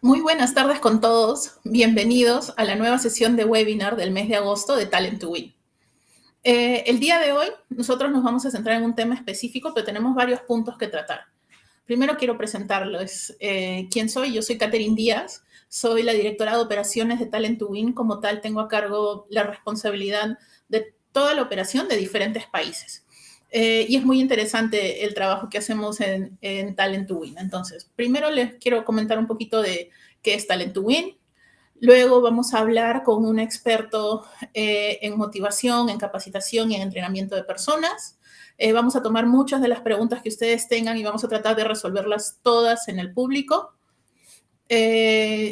Muy buenas tardes con todos. Bienvenidos a la nueva sesión de webinar del mes de agosto de Talent to Win. El día de hoy nosotros nos vamos a centrar en un tema específico, pero tenemos varios puntos que tratar. Primero quiero presentarles quién soy. Yo soy Catherine Díaz, soy la directora de operaciones de Talent to Win. Como tal, tengo a cargo la responsabilidad de toda la operación de diferentes países. Y es muy interesante el trabajo que hacemos en Talent to Win. Entonces, primero les quiero comentar un poquito de qué es Talent to Win. Luego vamos a hablar con un experto en motivación, en capacitación y en entrenamiento de personas. Vamos a tomar muchas de las preguntas que ustedes tengan y vamos a tratar de resolverlas todas en el público.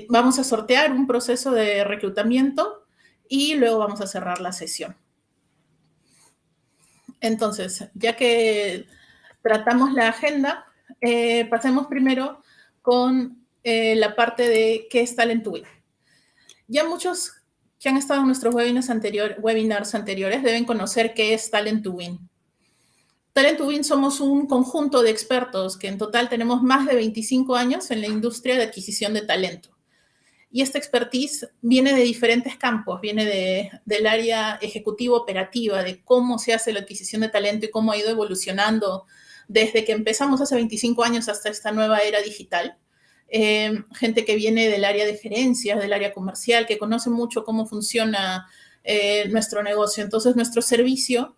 Vamos a sortear un proceso de reclutamiento y luego vamos a cerrar la sesión. Entonces, ya que tratamos la agenda, pasemos primero con la parte de qué es Talent to Win. Ya muchos que han estado en nuestros webinars anteriores deben conocer qué es Talent to Win. Talent to Win somos un conjunto de expertos que en total tenemos más de 25 años en la industria de adquisición de talento. Y esta expertise viene de diferentes campos, viene del área ejecutivo-operativa, de cómo se hace la adquisición de talento y cómo ha ido evolucionando desde que empezamos hace 25 años hasta esta nueva era digital. Gente que viene del área de gerencias, del área comercial, que conoce mucho cómo funciona nuestro negocio. Entonces, nuestro servicio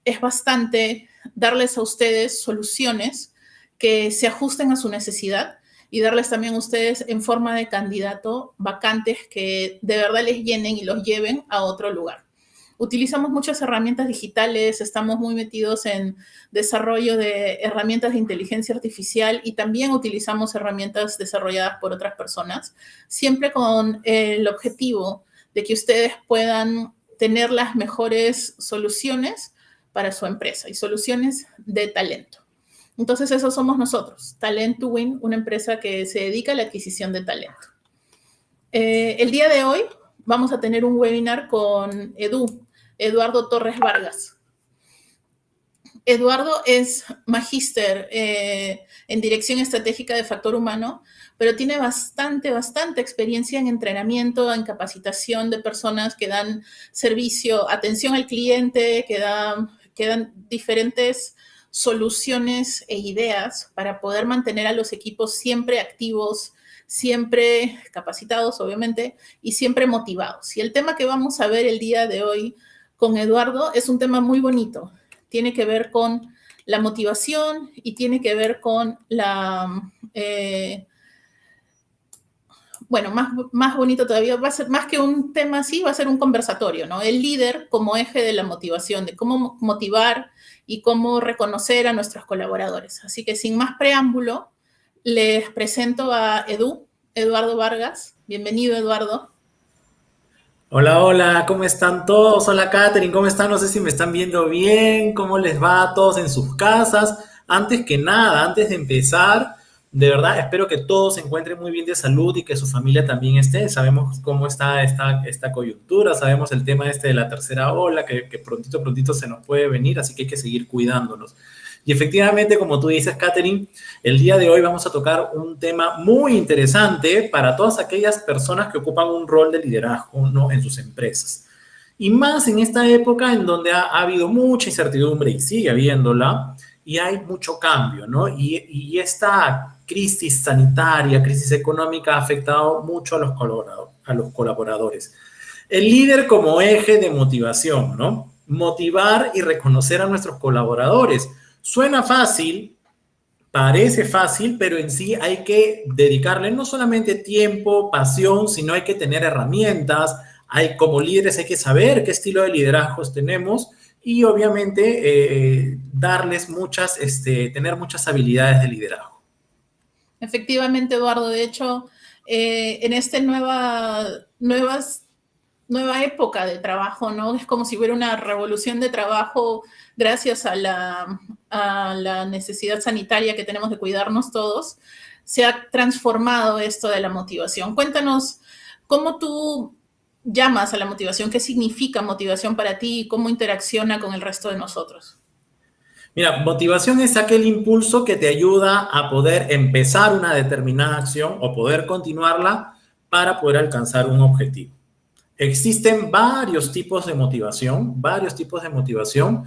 es bastante darles a ustedes soluciones que se ajusten a su necesidad y darles también a ustedes en forma de candidato vacantes que de verdad les llenen y los lleven a otro lugar. Utilizamos muchas herramientas digitales, estamos muy metidos en desarrollo de herramientas de inteligencia artificial y también utilizamos herramientas desarrolladas por otras personas, siempre con el objetivo de que ustedes puedan tener las mejores soluciones para su empresa y soluciones de talento. Entonces, eso somos nosotros, Talent to Win, una empresa que se dedica a la adquisición de talento. El día de hoy vamos a tener un webinar con Eduardo Torres Vargas. Eduardo es magíster en dirección estratégica de factor humano, pero tiene bastante experiencia en entrenamiento, en capacitación de personas que dan servicio, atención al cliente, que dan diferentes soluciones e ideas para poder mantener a los equipos siempre activos, siempre capacitados, obviamente, y siempre motivados. Y el tema que vamos a ver el día de hoy con Eduardo es un tema muy bonito. Tiene que ver con la motivación y tiene que ver con bueno, más bonito todavía, va a ser más que un tema así, va a ser un conversatorio, ¿no? El líder como eje de la motivación, de cómo motivar y cómo reconocer a nuestros colaboradores. Así que sin más preámbulo, les presento a Eduardo Vargas. Bienvenido, Eduardo. Hola, hola, ¿cómo están todos? Hola, Katherine, ¿cómo están? No sé si me están viendo bien, ¿cómo les va a todos en sus casas? Antes que nada, antes de empezar, de verdad espero que todos se encuentren muy bien de salud y que su familia también esté. Sabemos cómo está esta coyuntura, sabemos el tema este de la tercera ola, que prontito se nos puede venir, así que hay que seguir cuidándonos. Y efectivamente, como tú dices, Katherine, el día de hoy vamos a tocar un tema muy interesante para todas aquellas personas que ocupan un rol de liderazgo, ¿no?, en sus empresas. Y más en esta época en donde ha habido mucha incertidumbre y sigue habiéndola, y hay mucho cambio, ¿no? Y esta crisis sanitaria, crisis económica ha afectado mucho a los colaboradores. El líder como eje de motivación, ¿no? Motivar y reconocer a nuestros colaboradores. Suena fácil, parece fácil, pero en sí hay que dedicarle no solamente tiempo, pasión, sino hay que tener herramientas. Como líderes hay que saber qué estilo de liderazgos tenemos y obviamente darles tener muchas habilidades de liderazgo. Efectivamente, Eduardo, de hecho, en esta nueva época de trabajo, ¿no? Es como si hubiera una revolución de trabajo gracias a la necesidad sanitaria que tenemos de cuidarnos todos. Se ha transformado esto de la motivación. Cuéntanos cómo tú llamas a la motivación, qué significa motivación para ti y cómo interacciona con el resto de nosotros. Mira, motivación es aquel impulso que te ayuda a poder empezar una determinada acción o poder continuarla para poder alcanzar un objetivo. Existen varios tipos de motivación, varios tipos de motivación.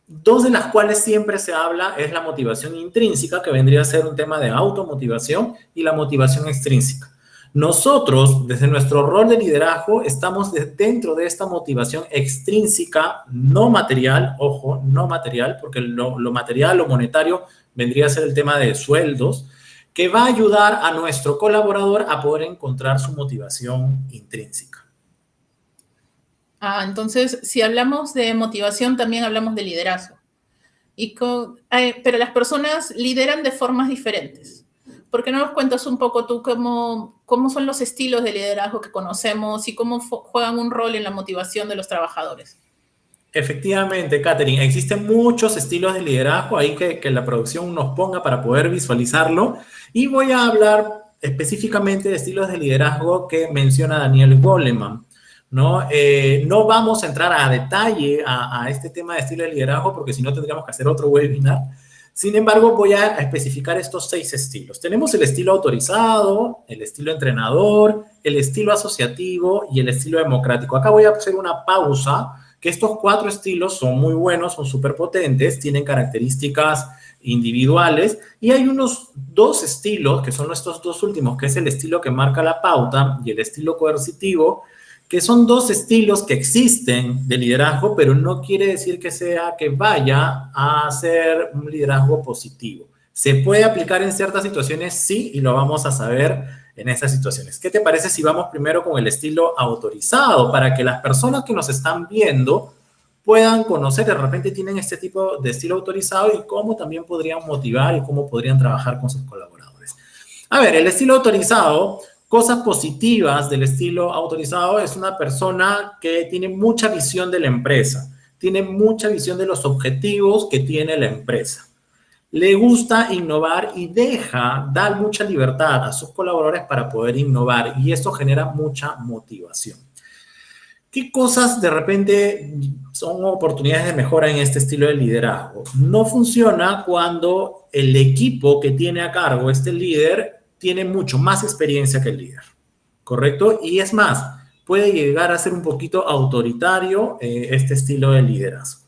Dos de las cuales siempre se habla es la motivación intrínseca, que vendría a ser un tema de automotivación, y la motivación extrínseca. Nosotros, desde nuestro rol de liderazgo, estamos dentro de esta motivación extrínseca, no material, ojo, no material, porque lo material, lo monetario, vendría a ser el tema de sueldos, que va a ayudar a nuestro colaborador a poder encontrar su motivación intrínseca. Entonces, si hablamos de motivación, también hablamos de liderazgo. Pero las personas lideran de formas diferentes. ¿Por qué no nos cuentas un poco tú cómo son los estilos de liderazgo que conocemos y cómo juegan un rol en la motivación de los trabajadores? Efectivamente, Catherine, existen muchos estilos de liderazgo ahí que la producción nos ponga para poder visualizarlo. Y voy a hablar específicamente de estilos de liderazgo que menciona Daniel Goleman, ¿no? No vamos a entrar a detalle a este tema de estilo de liderazgo porque si no tendríamos que hacer otro webinar. Sin embargo, voy a especificar estos 6 estilos. Tenemos el estilo autorizado, el estilo entrenador, el estilo asociativo y el estilo democrático. Acá voy a hacer una pausa, que estos 4 estilos son muy buenos, son súper potentes, tienen características individuales, y hay unos 2 estilos, que son estos 2 últimos, que es el estilo que marca la pauta y el estilo coercitivo, que son 2 estilos que existen de liderazgo, pero no quiere decir que vaya a ser un liderazgo positivo. ¿Se puede aplicar en ciertas situaciones? Sí, y lo vamos a saber en esas situaciones. ¿Qué te parece si vamos primero con el estilo autorizado? Para que las personas que nos están viendo puedan conocer, de repente tienen este tipo de estilo autorizado y cómo también podrían motivar y cómo podrían trabajar con sus colaboradores. A ver, el estilo autorizado... Cosas positivas del estilo autorizado es una persona que tiene mucha visión de la empresa, tiene mucha visión de los objetivos que tiene la empresa. Le gusta innovar y da mucha libertad a sus colaboradores para poder innovar y eso genera mucha motivación. ¿Qué cosas de repente son oportunidades de mejora en este estilo de liderazgo? No funciona cuando el equipo que tiene a cargo este líder tiene mucho más experiencia que el líder, ¿correcto? Y es más, puede llegar a ser un poquito autoritario este estilo de liderazgo.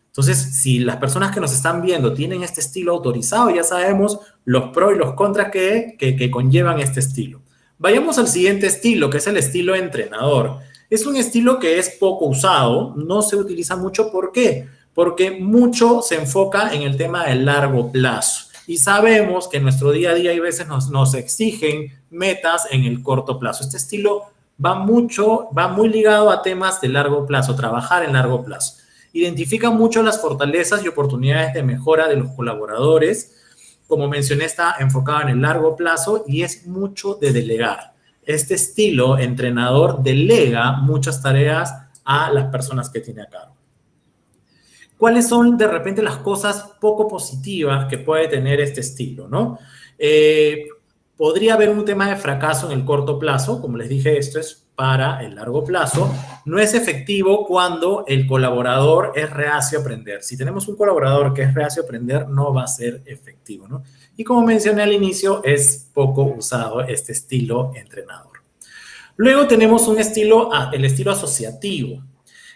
Entonces, si las personas que nos están viendo tienen este estilo autorizado, ya sabemos los pros y los contras que conllevan este estilo. Vayamos al siguiente estilo, que es el estilo entrenador. Es un estilo que es poco usado, no se utiliza mucho. ¿Por qué? Porque mucho se enfoca en el tema del largo plazo. Y sabemos que en nuestro día a día hay veces nos exigen metas en el corto plazo. Este estilo va muy ligado a temas de largo plazo, trabajar en largo plazo. Identifica mucho las fortalezas y oportunidades de mejora de los colaboradores. Como mencioné, está enfocado en el largo plazo y es mucho de delegar. Este estilo entrenador delega muchas tareas a las personas que tiene a cargo. ¿Cuáles son de repente las cosas poco positivas que puede tener este estilo, ¿no? Podría haber un tema de fracaso en el corto plazo. Como les dije, esto es para el largo plazo. No es efectivo cuando el colaborador es reacio a aprender. Si tenemos un colaborador que es reacio a aprender, no va a ser efectivo, ¿no? Y como mencioné al inicio, es poco usado este estilo entrenador. Luego tenemos el estilo asociativo.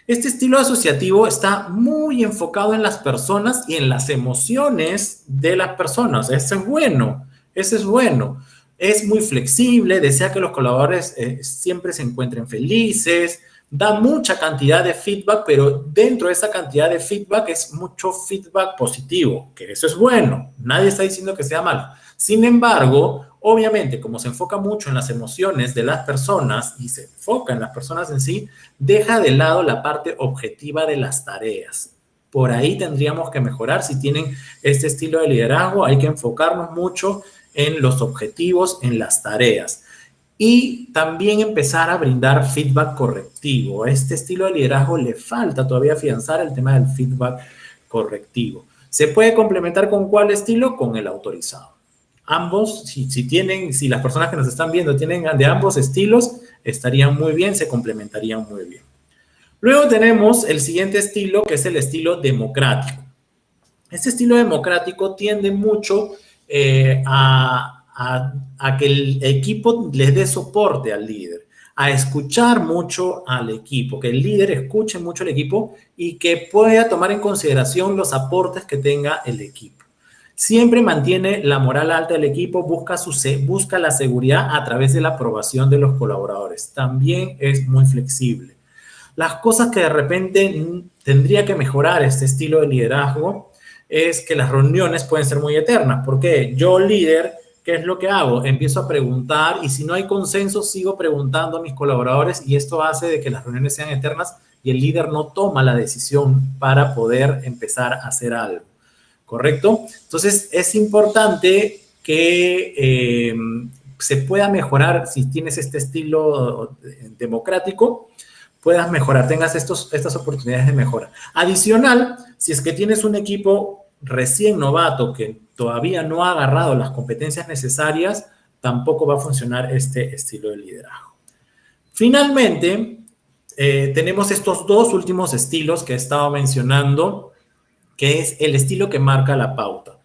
Este estilo asociativo está muy enfocado en las personas y en las emociones de las personas. Eso es bueno, eso es bueno. Es muy flexible, desea que los colaboradores siempre se encuentren felices, da mucha cantidad de feedback, pero dentro de esa cantidad de feedback es mucho feedback positivo, que eso es bueno. Nadie está diciendo que sea malo. Sin embargo, obviamente, como se enfoca mucho en las emociones de las personas y se enfoca en las personas en sí, deja de lado la parte objetiva de las tareas. Por ahí tendríamos que mejorar. Si tienen este estilo de liderazgo, hay que enfocarnos mucho en los objetivos, en las tareas. Y también empezar a brindar feedback correctivo. A este estilo de liderazgo le falta todavía afianzar el tema del feedback correctivo. ¿Se puede complementar con cuál estilo? Con el autorizado. Ambos, si las personas que nos están viendo tienen de ambos estilos, estarían muy bien, se complementarían muy bien. Luego tenemos el siguiente estilo, que es el estilo democrático. Este estilo democrático tiende mucho a que el equipo les dé soporte al líder, a escuchar mucho al equipo, que el líder escuche mucho al equipo y que pueda tomar en consideración los aportes que tenga el equipo. Siempre mantiene la moral alta del equipo, busca la seguridad a través de la aprobación de los colaboradores. También es muy flexible. Las cosas que de repente tendría que mejorar este estilo de liderazgo es que las reuniones pueden ser muy eternas. Porque yo, líder, ¿qué es lo que hago? Empiezo a preguntar y si no hay consenso, sigo preguntando a mis colaboradores y esto hace de que las reuniones sean eternas y el líder no toma la decisión para poder empezar a hacer algo. ¿Correcto? Entonces, es importante que se pueda mejorar si tienes este estilo democrático, puedas mejorar, tengas estas oportunidades de mejora. Adicional, si es que tienes un equipo recién novato que todavía no ha agarrado las competencias necesarias, tampoco va a funcionar este estilo de liderazgo. Finalmente, tenemos estos dos últimos estilos que he estado mencionando, que es el estilo que marca la pauta.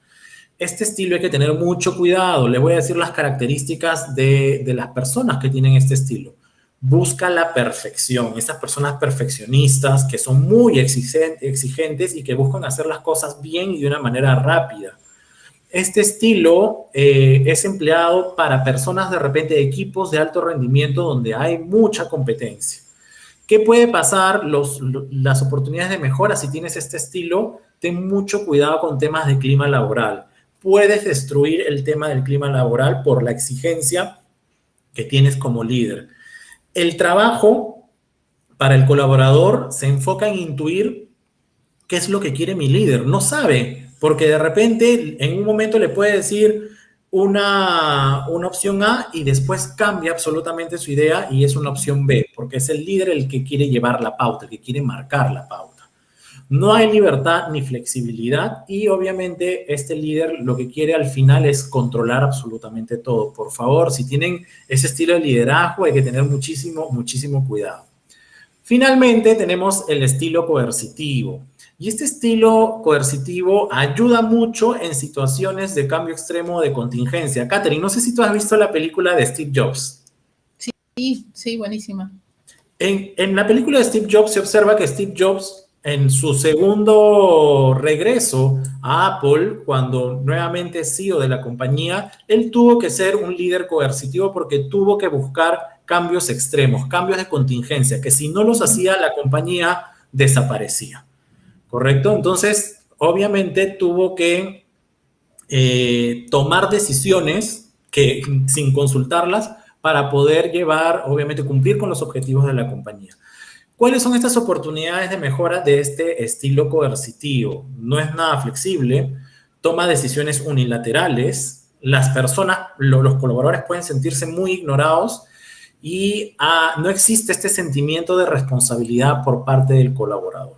Este estilo hay que tener mucho cuidado. Le voy a decir las características de las personas que tienen este estilo. Busca la perfección. Esas personas perfeccionistas que son muy exigentes y que buscan hacer las cosas bien y de una manera rápida. Este estilo es empleado para personas de repente de equipos de alto rendimiento donde hay mucha competencia. ¿Qué puede pasar? Las oportunidades de mejora si tienes este estilo, ten mucho cuidado con temas de clima laboral. Puedes destruir el tema del clima laboral por la exigencia que tienes como líder. El trabajo para el colaborador se enfoca en intuir qué es lo que quiere mi líder. No sabe, porque de repente en un momento le puede decir una opción A y después cambia absolutamente su idea y es una opción B, porque es el líder el que quiere llevar la pauta, el que quiere marcar la pauta. No hay libertad ni flexibilidad y obviamente este líder lo que quiere al final es controlar absolutamente todo. Por favor, si tienen ese estilo de liderazgo hay que tener muchísimo, muchísimo cuidado. Finalmente tenemos el estilo coercitivo. Y este estilo coercitivo ayuda mucho en situaciones de cambio extremo de contingencia. Catherine, no sé si tú has visto la película de Steve Jobs. Sí, buenísima. En la película de Steve Jobs se observa que Steve Jobs, en su segundo regreso a Apple, cuando nuevamente es CEO de la compañía, él tuvo que ser un líder coercitivo porque tuvo que buscar cambios extremos, cambios de contingencia, que si no los hacía, la compañía desaparecía. ¿Correcto? Entonces, obviamente tuvo que tomar decisiones que, sin consultarlas para poder llevar, obviamente, cumplir con los objetivos de la compañía. ¿Cuáles son estas oportunidades de mejora de este estilo coercitivo? No es nada flexible, toma decisiones unilaterales, las personas, los colaboradores pueden sentirse muy ignorados y no existe este sentimiento de responsabilidad por parte del colaborador.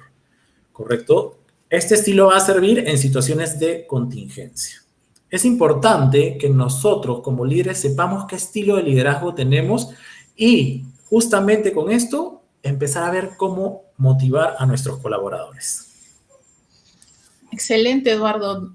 ¿Correcto? Este estilo va a servir en situaciones de contingencia. Es importante que nosotros como líderes sepamos qué estilo de liderazgo tenemos y justamente con esto empezar a ver cómo motivar a nuestros colaboradores. Excelente, Eduardo.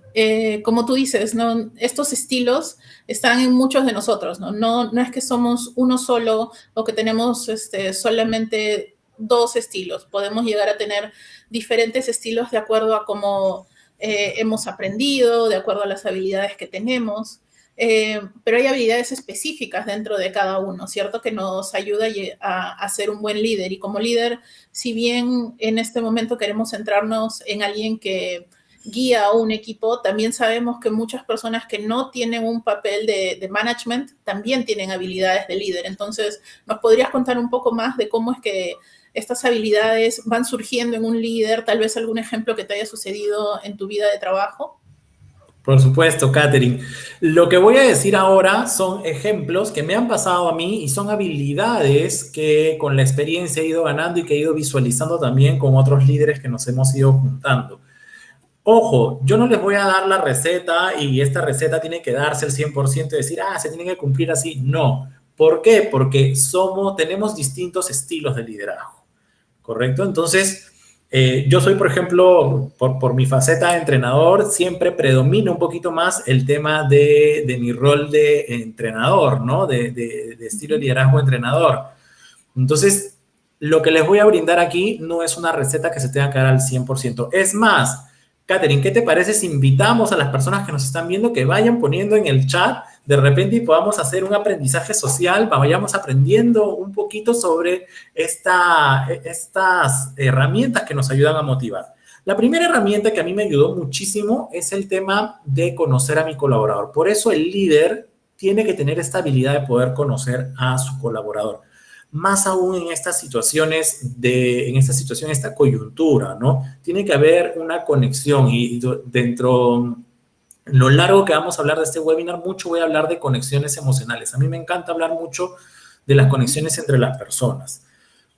Como tú dices, ¿no? Estos estilos están en muchos de nosotros, ¿no? No es que somos uno solo o que tenemos solamente dos estilos. Podemos llegar a tener diferentes estilos de acuerdo a cómo hemos aprendido, de acuerdo a las habilidades que tenemos. Pero hay habilidades específicas dentro de cada uno, ¿cierto? Que nos ayuda a ser un buen líder. Y como líder, si bien en este momento queremos centrarnos en alguien que guía a un equipo, también sabemos que muchas personas que no tienen un papel de management también tienen habilidades de líder. Entonces, ¿nos podrías contar un poco más de cómo es que estas habilidades van surgiendo en un líder? Tal vez algún ejemplo que te haya sucedido en tu vida de trabajo. Por supuesto, Catherine. Lo que voy a decir ahora son ejemplos que me han pasado a mí y son habilidades que con la experiencia he ido ganando y que he ido visualizando también con otros líderes que nos hemos ido juntando. Ojo, yo no les voy a dar la receta y esta receta tiene que darse el 100% y decir, se tiene que cumplir así. No. ¿Por qué? Porque tenemos distintos estilos de liderazgo. ¿Correcto? Entonces, Yo soy, por ejemplo, por mi faceta de entrenador, siempre predomina un poquito más el tema de mi rol de entrenador, ¿no? De estilo de liderazgo entrenador. Entonces, lo que les voy a brindar aquí no es una receta que se tenga que dar al 100%. Es más, Katherine, ¿qué te parece si invitamos a las personas que nos están viendo que vayan poniendo en el chat de repente y podamos hacer un aprendizaje social, vayamos aprendiendo un poquito sobre estas herramientas que nos ayudan a motivar? La primera herramienta que a mí me ayudó muchísimo es el tema de conocer a mi colaborador. Por eso el líder tiene que tener esta habilidad de poder conocer a su colaborador. Más aún en estas situaciones, esta coyuntura, ¿no? Tiene que haber una conexión y dentro, en lo largo que vamos a hablar de este webinar, mucho voy a hablar de conexiones emocionales. A mí me encanta hablar mucho de las conexiones entre las personas.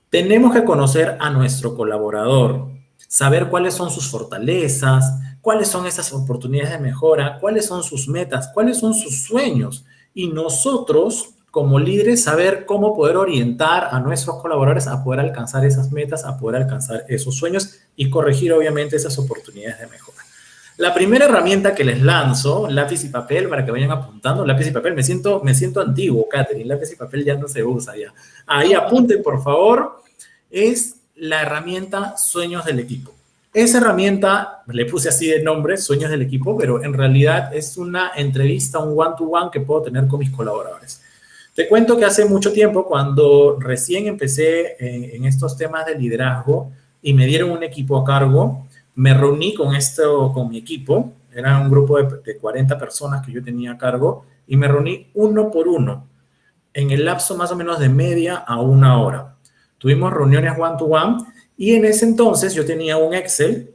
Tenemos que conocer a nuestro colaborador, saber cuáles son sus fortalezas, cuáles son esas oportunidades de mejora, cuáles son sus metas, cuáles son sus sueños. Y nosotros, como líderes, saber cómo poder orientar a nuestros colaboradores a poder alcanzar esas metas, a poder alcanzar esos sueños y corregir, obviamente, esas oportunidades de mejora. La primera herramienta que les lanzo, lápiz y papel, para que vayan apuntando. Lápiz y papel, me siento antiguo, Katherine. Lápiz y papel ya no se usa ya. Ahí apunten, por favor. Es la herramienta Sueños del Equipo. Esa herramienta, le puse así de nombre, Sueños del Equipo, pero en realidad es una entrevista, un one-to-one que puedo tener con mis colaboradores. Te cuento que hace mucho tiempo, cuando recién empecé en estos temas de liderazgo y me dieron un equipo a cargo, me reuní con mi equipo, era un grupo de 40 personas que yo tenía a cargo, y me reuní uno por uno, en el lapso más o menos de media a una hora. Tuvimos reuniones one-to-one, y en ese entonces yo tenía un Excel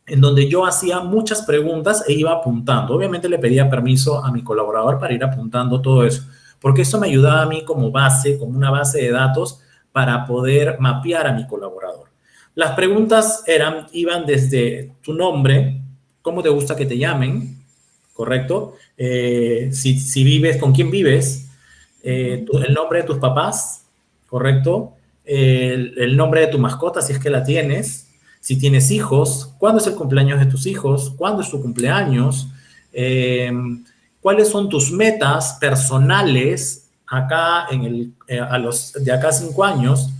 en donde yo hacía muchas preguntas e iba apuntando. Obviamente le pedía permiso a mi colaborador para ir apuntando todo eso, porque eso me ayudaba a mí como base, como una base de datos para poder mapear a mi colaborador. Las preguntas iban desde tu nombre, cómo te gusta que te llamen, ¿correcto? Si vives, con quién vives, el nombre de tus papás, ¿correcto? El nombre de tu mascota, si es que la tienes, si tienes hijos, cuándo es el cumpleaños de tus hijos, cuándo es tu cumpleaños, cuáles son tus metas personales acá de acá a 5 años,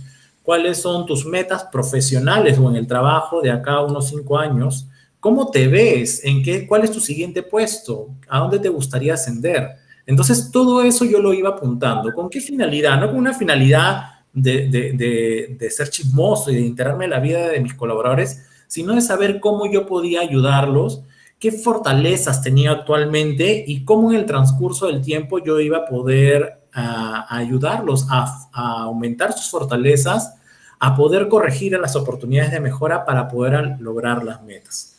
cuáles son tus metas profesionales o en el trabajo de acá a unos 5 años, cómo te ves, cuál es tu siguiente puesto, a dónde te gustaría ascender. Entonces, todo eso yo lo iba apuntando. ¿Con qué finalidad? No con una finalidad de ser chismoso y de enterarme de la vida de mis colaboradores, sino de saber cómo yo podía ayudarlos, qué fortalezas tenía actualmente y cómo en el transcurso del tiempo yo iba a poder ayudarlos a aumentar sus fortalezas, a poder corregir las oportunidades de mejora para poder lograr las metas.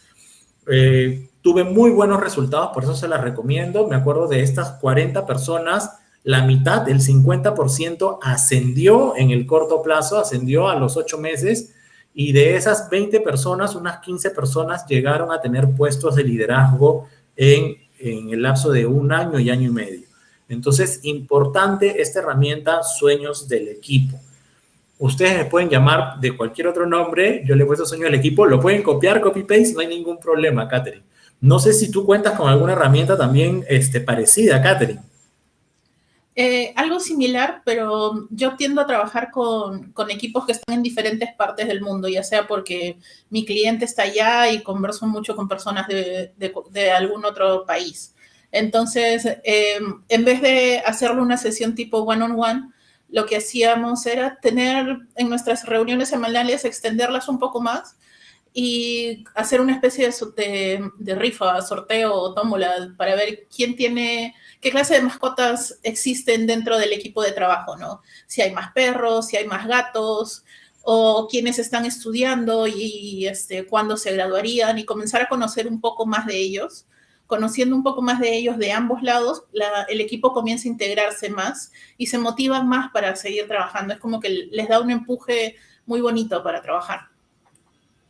Tuve muy buenos resultados, por eso se las recomiendo. Me acuerdo de estas 40 personas, la mitad, el 50% ascendió en el corto plazo, ascendió a los 8 meses, y de esas 20 personas, unas 15 personas llegaron a tener puestos de liderazgo en el lapso de 1 año y año y medio. Entonces, importante esta herramienta Sueños del Equipo. Ustedes me pueden llamar de cualquier otro nombre, yo le he puesto Sueños del Equipo, lo pueden copiar, copy-paste, no hay ningún problema, Katherine. No sé si tú cuentas con alguna herramienta también parecida, Katherine. Algo similar, pero yo tiendo a trabajar con equipos que están en diferentes partes del mundo, ya sea porque mi cliente está allá y converso mucho con personas de algún otro país. Entonces, en vez de hacerle una sesión tipo one-on-one, lo que hacíamos era tener en nuestras reuniones semanales, extenderlas un poco más y hacer una especie de rifa, sorteo o tómbola para ver qué clase de mascotas existen dentro del equipo de trabajo, ¿no? Si hay más perros, si hay más gatos, o quiénes están estudiando y cuándo se graduarían, y comenzar a conocer un poco más de ellos. Conociendo un poco más de ellos de ambos lados, el equipo comienza a integrarse más y se motivan más para seguir trabajando. Es como que les da un empuje muy bonito para trabajar.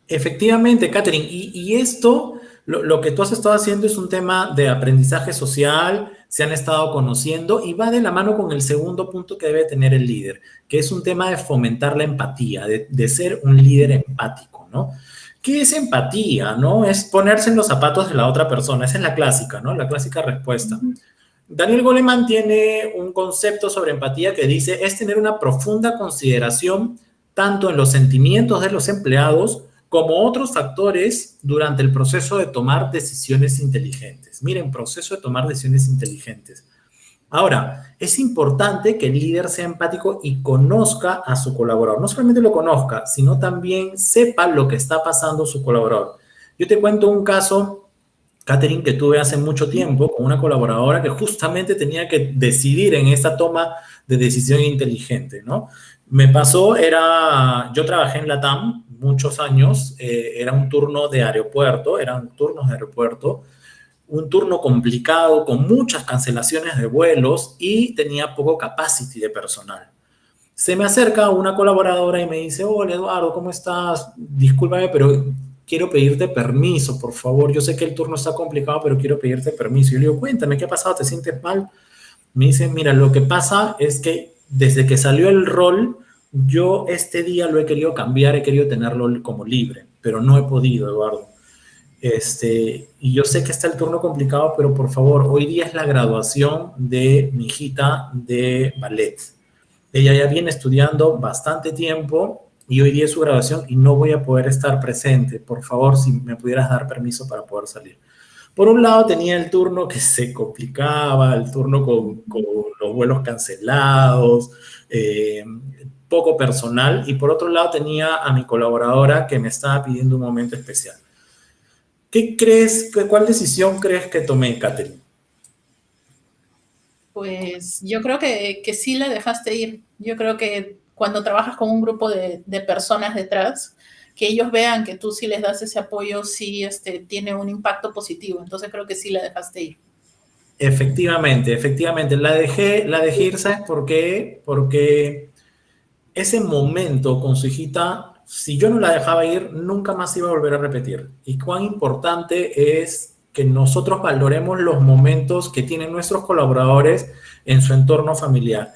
Efectivamente, Katherine, y esto, lo que tú has estado haciendo es un tema de aprendizaje social, se han estado conociendo y va de la mano con el segundo punto que debe tener el líder, que es un tema de fomentar la empatía, de ser un líder empático, ¿no? ¿Qué es empatía, no? Es ponerse en los zapatos de la otra persona. Esa es la clásica, ¿no? La clásica respuesta. Daniel Goleman tiene un concepto sobre empatía que dice, es tener una profunda consideración tanto en los sentimientos de los empleados como otros factores durante el proceso de tomar decisiones inteligentes. Miren, proceso de tomar decisiones inteligentes. Ahora, es importante que el líder sea empático y conozca a su colaborador. No solamente lo conozca, sino también sepa lo que está pasando su colaborador. Yo te cuento un caso, Catherine, que tuve hace mucho tiempo con una colaboradora que justamente tenía que decidir en esta toma de decisión inteligente, ¿no? Me pasó, yo trabajé en LATAM muchos años, era un turno de aeropuerto, eran turnos de aeropuerto, un turno complicado con muchas cancelaciones de vuelos y tenía poco capacity de personal. Se me acerca una colaboradora y me dice, hola Eduardo, ¿cómo estás? Discúlpame, pero quiero pedirte permiso, por favor. Yo sé que el turno está complicado, pero quiero pedirte permiso. Yo le digo, cuéntame, ¿qué ha pasado? ¿Te sientes mal? Me dice, mira, lo que pasa es que desde que salió el rol, yo este día lo he querido cambiar, he querido tenerlo como libre, pero no he podido, Eduardo. Y yo sé que está el turno complicado, pero por favor, hoy día es la graduación de mi hijita de ballet. Ella ya viene estudiando bastante tiempo y hoy día es su graduación y no voy a poder estar presente. Por favor, si me pudieras dar permiso para poder salir. Por un lado tenía el turno que se complicaba, el turno con los vuelos cancelados, poco personal, y por otro lado tenía a mi colaboradora que me estaba pidiendo un momento especial. ¿Cuál decisión crees que tomé, Catherine? Pues yo creo que sí la dejaste ir. Yo creo que cuando trabajas con un grupo de personas detrás, que ellos vean que tú sí les das ese apoyo, sí tiene un impacto positivo. Entonces creo que sí la dejaste ir. Efectivamente, la dejé ir, ¿sabes por qué? Porque ese momento con su hijita, si yo no la dejaba ir, nunca más iba a volver a repetir. Y cuán importante es que nosotros valoremos los momentos que tienen nuestros colaboradores en su entorno familiar.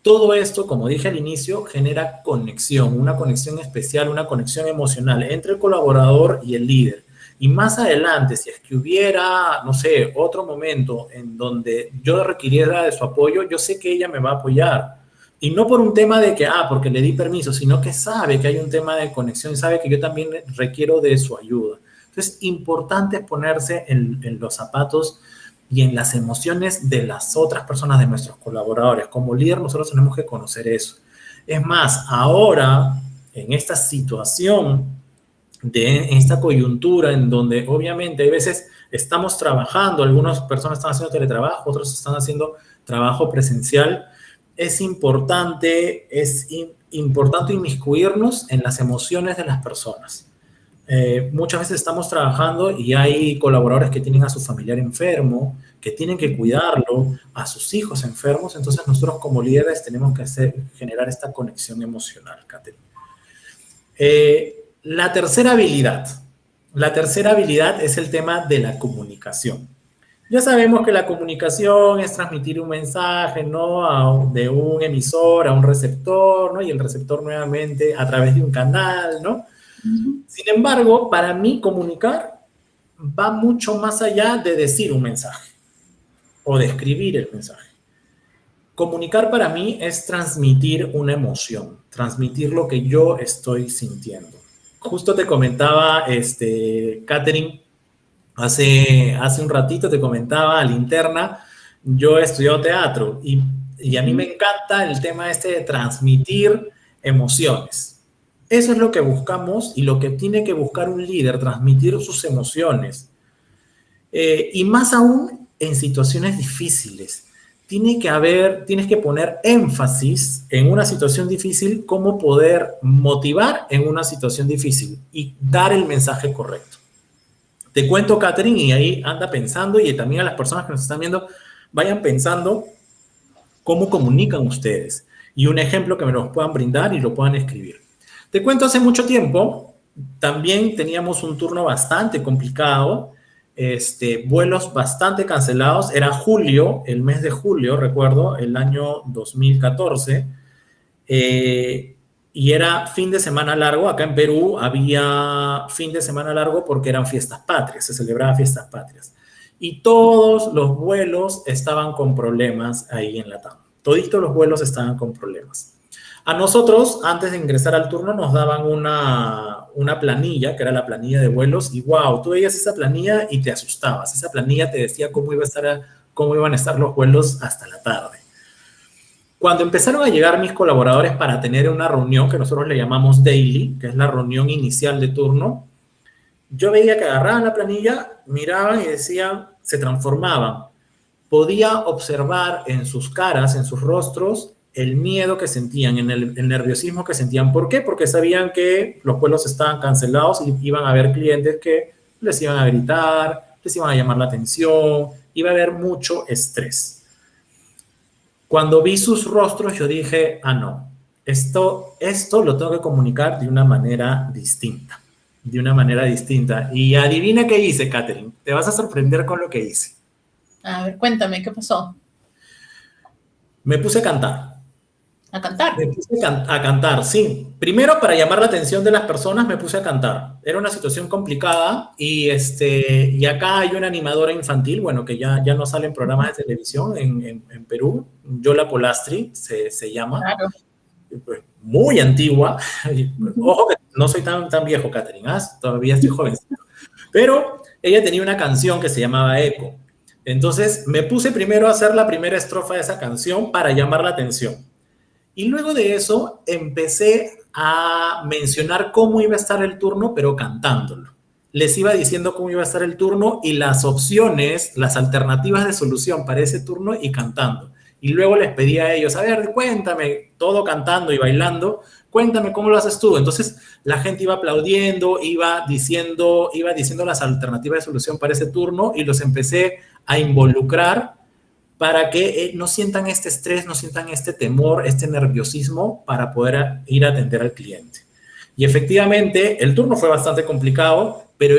Todo esto, como dije al inicio, genera conexión, una conexión especial, una conexión emocional entre el colaborador y el líder. Y más adelante, si es que hubiera, no sé, otro momento en donde yo requiriera de su apoyo, yo sé que ella me va a apoyar. Y no por un tema de que, porque le di permiso, sino que sabe que hay un tema de conexión y sabe que yo también requiero de su ayuda. Entonces, importante es ponerse en los zapatos y en las emociones de las otras personas, de nuestros colaboradores. Como líder, nosotros tenemos que conocer eso. Es más, ahora, en esta situación, en esta coyuntura, en donde obviamente hay veces estamos trabajando, algunas personas están haciendo teletrabajo, otros están haciendo trabajo presencial, es importante inmiscuirnos en las emociones de las personas. Muchas veces estamos trabajando y hay colaboradores que tienen a su familiar enfermo, que tienen que cuidarlo, a sus hijos enfermos, entonces nosotros como líderes tenemos que generar esta conexión emocional, Catherine. La tercera habilidad es el tema de la comunicación. Ya sabemos que la comunicación es transmitir un mensaje, ¿no? De un emisor a un receptor, ¿no? Y el receptor nuevamente a través de un canal, ¿no? Sin embargo, para mí comunicar va mucho más allá de decir un mensaje o de escribir el mensaje. Comunicar para mí es transmitir una emoción, transmitir lo que yo estoy sintiendo. Justo te comentaba, Catherine, hace un ratito te comentaba a la interna, yo he estudiado teatro y a mí me encanta el tema de transmitir emociones. Eso es lo que buscamos y lo que tiene que buscar un líder, transmitir sus emociones. Y más aún en situaciones difíciles. Tienes que poner énfasis en una situación difícil, cómo poder motivar en una situación difícil y dar el mensaje correcto. Te cuento, Catherine, y ahí anda pensando, y también a las personas que nos están viendo, vayan pensando cómo comunican ustedes. Y un ejemplo que me los puedan brindar y lo puedan escribir. Te cuento, hace mucho tiempo, también teníamos un turno bastante complicado vuelos bastante cancelados. Era julio, el mes de julio, recuerdo, el año 2014, y era fin de semana largo. Acá en Perú había fin de semana largo porque eran fiestas patrias, se celebraban fiestas patrias. Y todos los vuelos estaban con problemas ahí en LATAM. Toditos los vuelos estaban con problemas. A nosotros, antes de ingresar al turno, nos daban una planilla, que era la planilla de vuelos, y wow, tú veías esa planilla y te asustabas. Esa planilla te decía cómo iban a estar los vuelos hasta la tarde. Cuando empezaron a llegar mis colaboradores para tener una reunión, que nosotros le llamamos daily, que es la reunión inicial de turno, yo veía que agarraban la planilla, miraban y decían, se transformaban. Podía observar en sus caras, en sus rostros, el miedo que sentían, el nerviosismo que sentían. ¿Por qué? Porque sabían que los vuelos estaban cancelados y iban a haber clientes que les iban a gritar, les iban a llamar la atención, iba a haber mucho estrés. Cuando vi sus rostros, yo dije, ah, no, esto lo tengo que comunicar de una manera distinta. De una manera distinta. Y adivina qué hice, Catherine. Te vas a sorprender con lo que hice. A ver, cuéntame, ¿qué pasó? Me puse a cantar. ¿A cantar? Me puse a cantar, sí. Primero, para llamar la atención de las personas, me puse a cantar. Era una situación complicada y acá hay una animadora infantil, bueno, que ya no sale en programas de televisión en Perú, Yola Polastri se llama. Claro. Muy antigua. Ojo que no soy tan viejo, Catherine, todavía estoy joven. Pero ella tenía una canción que se llamaba Eco. Entonces me puse primero a hacer la primera estrofa de esa canción para llamar la atención. Y luego de eso empecé a mencionar cómo iba a estar el turno, pero cantándolo. Les iba diciendo cómo iba a estar el turno y las opciones, las alternativas de solución para ese turno y cantando. Y luego les pedí a ellos, a ver, cuéntame, todo cantando y bailando, cuéntame cómo lo haces tú. Entonces la gente iba aplaudiendo, iba diciendo las alternativas de solución para ese turno y los empecé a involucrar para que no sientan este estrés, no sientan este temor, este nerviosismo para poder ir a atender al cliente. Y efectivamente, el turno fue bastante complicado, pero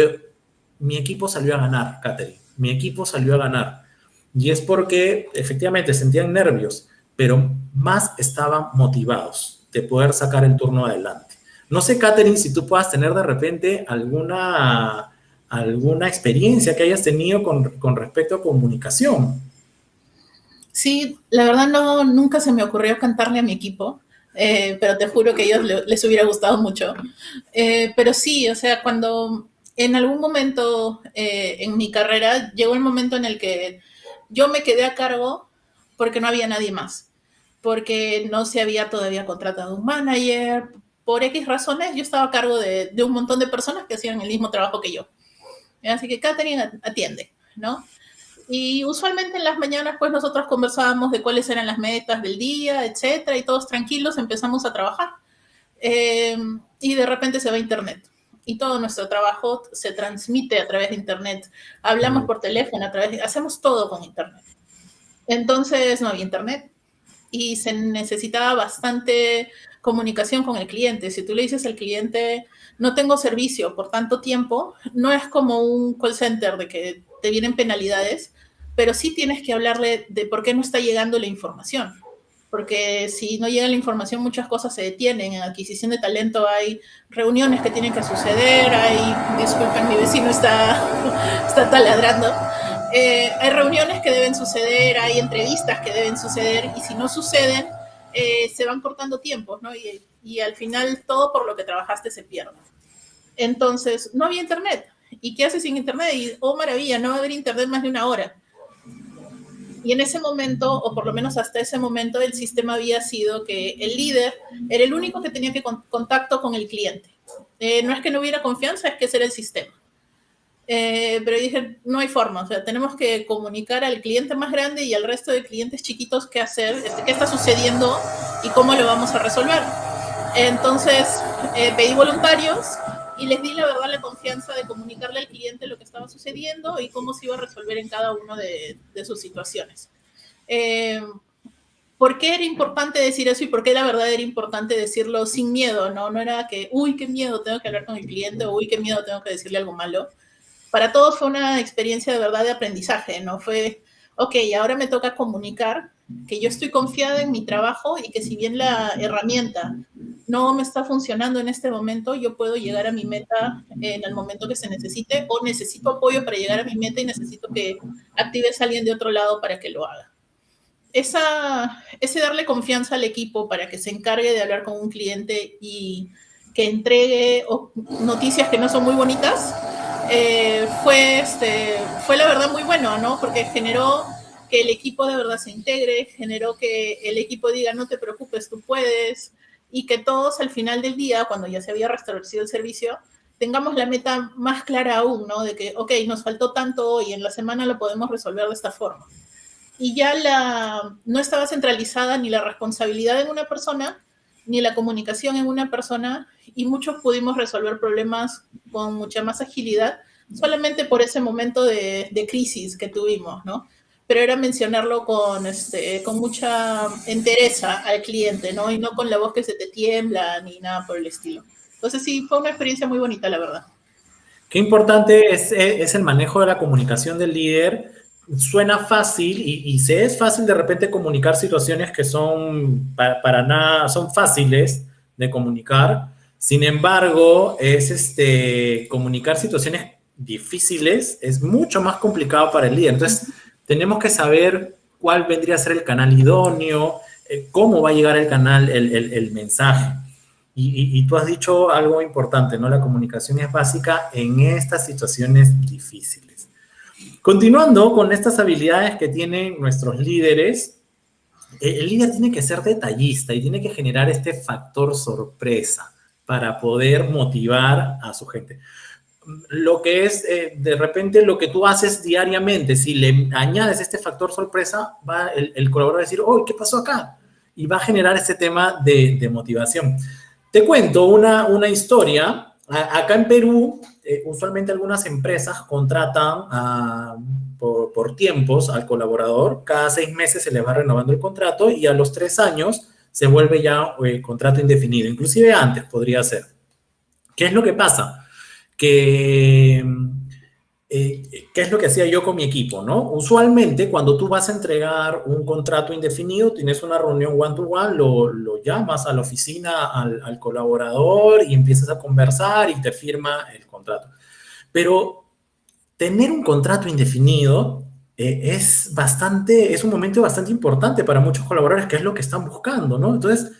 mi equipo salió a ganar, Catherine. Mi equipo salió a ganar. Y es porque efectivamente sentían nervios, pero más estaban motivados de poder sacar el turno adelante. No sé, Catherine, si tú puedas tener de repente alguna experiencia que hayas tenido con respecto a comunicación. Sí, la verdad nunca se me ocurrió cantarle a mi equipo, pero te juro que a ellos les hubiera gustado mucho. Pero sí, o sea, cuando en algún momento en mi carrera llegó el momento en el que yo me quedé a cargo porque no había nadie más, porque no se había todavía contratado un manager, por X razones yo estaba a cargo de un montón de personas que hacían el mismo trabajo que yo. Así que Catherine atiende, ¿no? Y usualmente en las mañanas, pues nosotros conversábamos de cuáles eran las metas del día, etcétera, y todos tranquilos empezamos a trabajar. Y de repente se va a internet. Y todo nuestro trabajo se transmite a través de internet. Hablamos por teléfono, hacemos todo con internet. Entonces no había internet. Y se necesitaba bastante comunicación con el cliente. Si tú le dices al cliente, no tengo servicio por tanto tiempo, no es como un call center de que te vienen penalidades, pero sí tienes que hablarle de por qué no está llegando la información. Porque si no llega la información, muchas cosas se detienen. En adquisición de talento hay reuniones que tienen que suceder, disculpen, mi vecino está taladrando. Hay reuniones que deben suceder, hay entrevistas que deben suceder, y si no suceden, se van cortando tiempos, ¿no? Y al final todo por lo que trabajaste se pierde. Entonces, no había internet. ¿Y qué haces sin internet? Y, oh, maravilla, no va a haber internet más de una hora. Y en ese momento, o por lo menos hasta ese momento, el sistema había sido que el líder era el único que tenía contacto con el cliente. No es que no hubiera confianza, es que ese era el sistema. Pero dije, no hay forma, o sea, tenemos que comunicar al cliente más grande y al resto de clientes chiquitos qué hacer, qué está sucediendo y cómo lo vamos a resolver. Entonces, pedí voluntarios y les di la verdad la confianza de comunicarle al cliente lo que estaba sucediendo y cómo se iba a resolver en cada una de sus situaciones. ¿Por qué era importante decir eso y por qué la verdad era importante decirlo sin miedo? No era que, uy, qué miedo, tengo que hablar con el cliente, o uy, qué miedo, tengo que decirle algo malo. para todos fue una experiencia de verdad de aprendizaje, ¿no? Fue, ok, ahora me toca comunicar que yo estoy confiada en mi trabajo y que si bien la herramienta no me está funcionando en este momento, yo puedo llegar a mi meta en el momento que se necesite, o necesito apoyo para llegar a mi meta y necesito que actives a alguien de otro lado para que lo haga. Ese darle confianza al equipo para que se encargue de hablar con un cliente y que entregue noticias que no son muy bonitas, fue la verdad muy bueno, ¿no? Porque generó que el equipo de verdad se integre, generó que el equipo diga, no te preocupes, tú puedes, y que todos al final del día, cuando ya se había restablecido el servicio, tengamos la meta más clara aún, ¿no? De que, ok, nos faltó tanto y en la semana lo podemos resolver de esta forma. Y ya no estaba centralizada ni la responsabilidad en una persona, ni la comunicación en una persona, y muchos pudimos resolver problemas con mucha más agilidad, solamente por ese momento de crisis que tuvimos, ¿no? Pero era mencionarlo con mucha entereza al cliente, ¿no? Y no con la voz que se te tiembla ni nada por el estilo. Entonces sí, fue una experiencia muy bonita, la verdad. Qué importante es el manejo de la comunicación del líder. Suena fácil y se es fácil de repente comunicar situaciones que son para nada, son fáciles de comunicar. Sin embargo, comunicar situaciones difíciles es mucho más complicado para el líder. Entonces, tenemos que saber cuál vendría a ser el canal idóneo, cómo va a llegar el mensaje. Y tú has dicho algo importante, ¿no? La comunicación es básica en estas situaciones difíciles. Continuando con estas habilidades que tienen nuestros líderes, el líder tiene que ser detallista y tiene que generar este factor sorpresa para poder motivar a su gente. Lo que es, de repente, lo que tú haces diariamente, si le añades este factor sorpresa, va el colaborador a decir, oh, ¿qué pasó acá? Y va a generar este tema de motivación. Te cuento una historia. Acá en Perú, usualmente algunas empresas contratan por tiempos al colaborador. Cada 6 meses se les va renovando el contrato y a los 3 años se vuelve ya contrato indefinido. Inclusive antes podría ser. ¿Qué es lo que pasa? ¿Qué es lo que hacía yo con mi equipo, ¿no? Usualmente, cuando tú vas a entregar un contrato indefinido, tienes una reunión one-to-one, lo llamas a la oficina al colaborador y empiezas a conversar y te firma el contrato. Pero tener un contrato indefinido es un momento bastante importante para muchos colaboradores, que es lo que están buscando, ¿no? Entonces,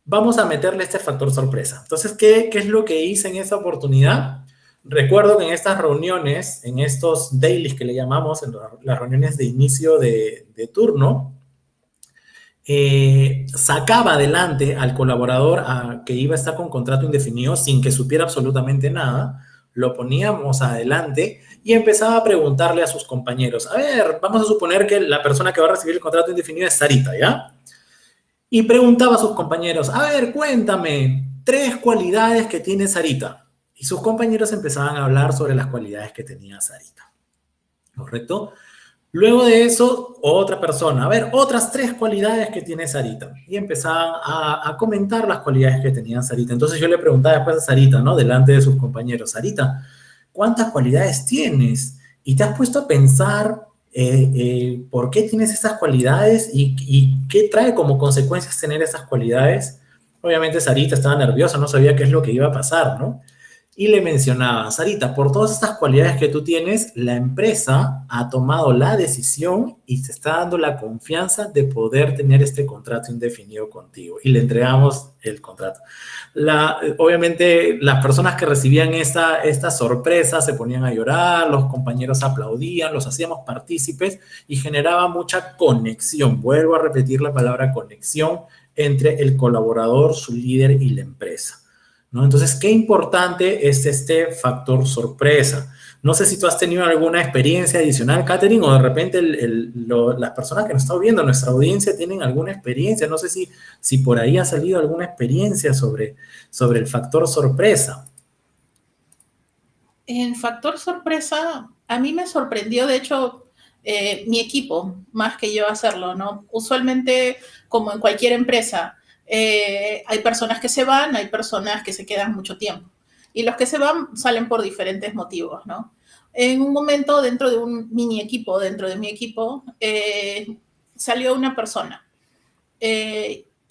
vamos a meterle este factor sorpresa. Entonces, ¿qué es lo que hice en esa oportunidad? Recuerdo que en estas reuniones, en estos dailies que le llamamos, en las reuniones de inicio de turno, sacaba adelante al colaborador que iba a estar con contrato indefinido sin que supiera absolutamente nada, lo poníamos adelante y empezaba a preguntarle a sus compañeros, a ver, vamos a suponer que la persona que va a recibir el contrato indefinido es Sarita, ¿ya? Y preguntaba a sus compañeros, a ver, cuéntame, 3 cualidades que tiene Sarita. Y sus compañeros empezaban a hablar sobre las cualidades que tenía Sarita. ¿Correcto? Luego de eso, otra persona, a ver, otras 3 cualidades que tiene Sarita. Y empezaban a comentar las cualidades que tenía Sarita. Entonces yo le preguntaba después a Sarita, ¿no? Delante de sus compañeros, Sarita, ¿cuántas cualidades tienes? ¿Y te has puesto a pensar por qué tienes esas cualidades y qué trae como consecuencias tener esas cualidades? Obviamente Sarita estaba nerviosa, no sabía qué es lo que iba a pasar, ¿no? Y le mencionaba, Sarita, por todas estas cualidades que tú tienes, la empresa ha tomado la decisión y se está dando la confianza de poder tener este contrato indefinido contigo. Y le entregamos el contrato. Obviamente, las personas que recibían esta sorpresa se ponían a llorar, los compañeros aplaudían, los hacíamos partícipes y generaba mucha conexión. Vuelvo a repetir la palabra conexión entre el colaborador, su líder y la empresa, ¿no? Entonces, qué importante es este factor sorpresa. No sé si tú has tenido alguna experiencia adicional, Katherine, o de repente las personas que nos están viendo, nuestra audiencia, tienen alguna experiencia. No sé si por ahí ha salido alguna experiencia sobre el factor sorpresa. En factor sorpresa, a mí me sorprendió, de hecho, mi equipo, más que yo hacerlo, ¿no? Usualmente, como en cualquier empresa, hay personas que se van, hay personas que se quedan mucho tiempo. Y los que se van salen por diferentes motivos, ¿no? En un momento, dentro de un mini equipo, dentro de mi equipo, salió una persona.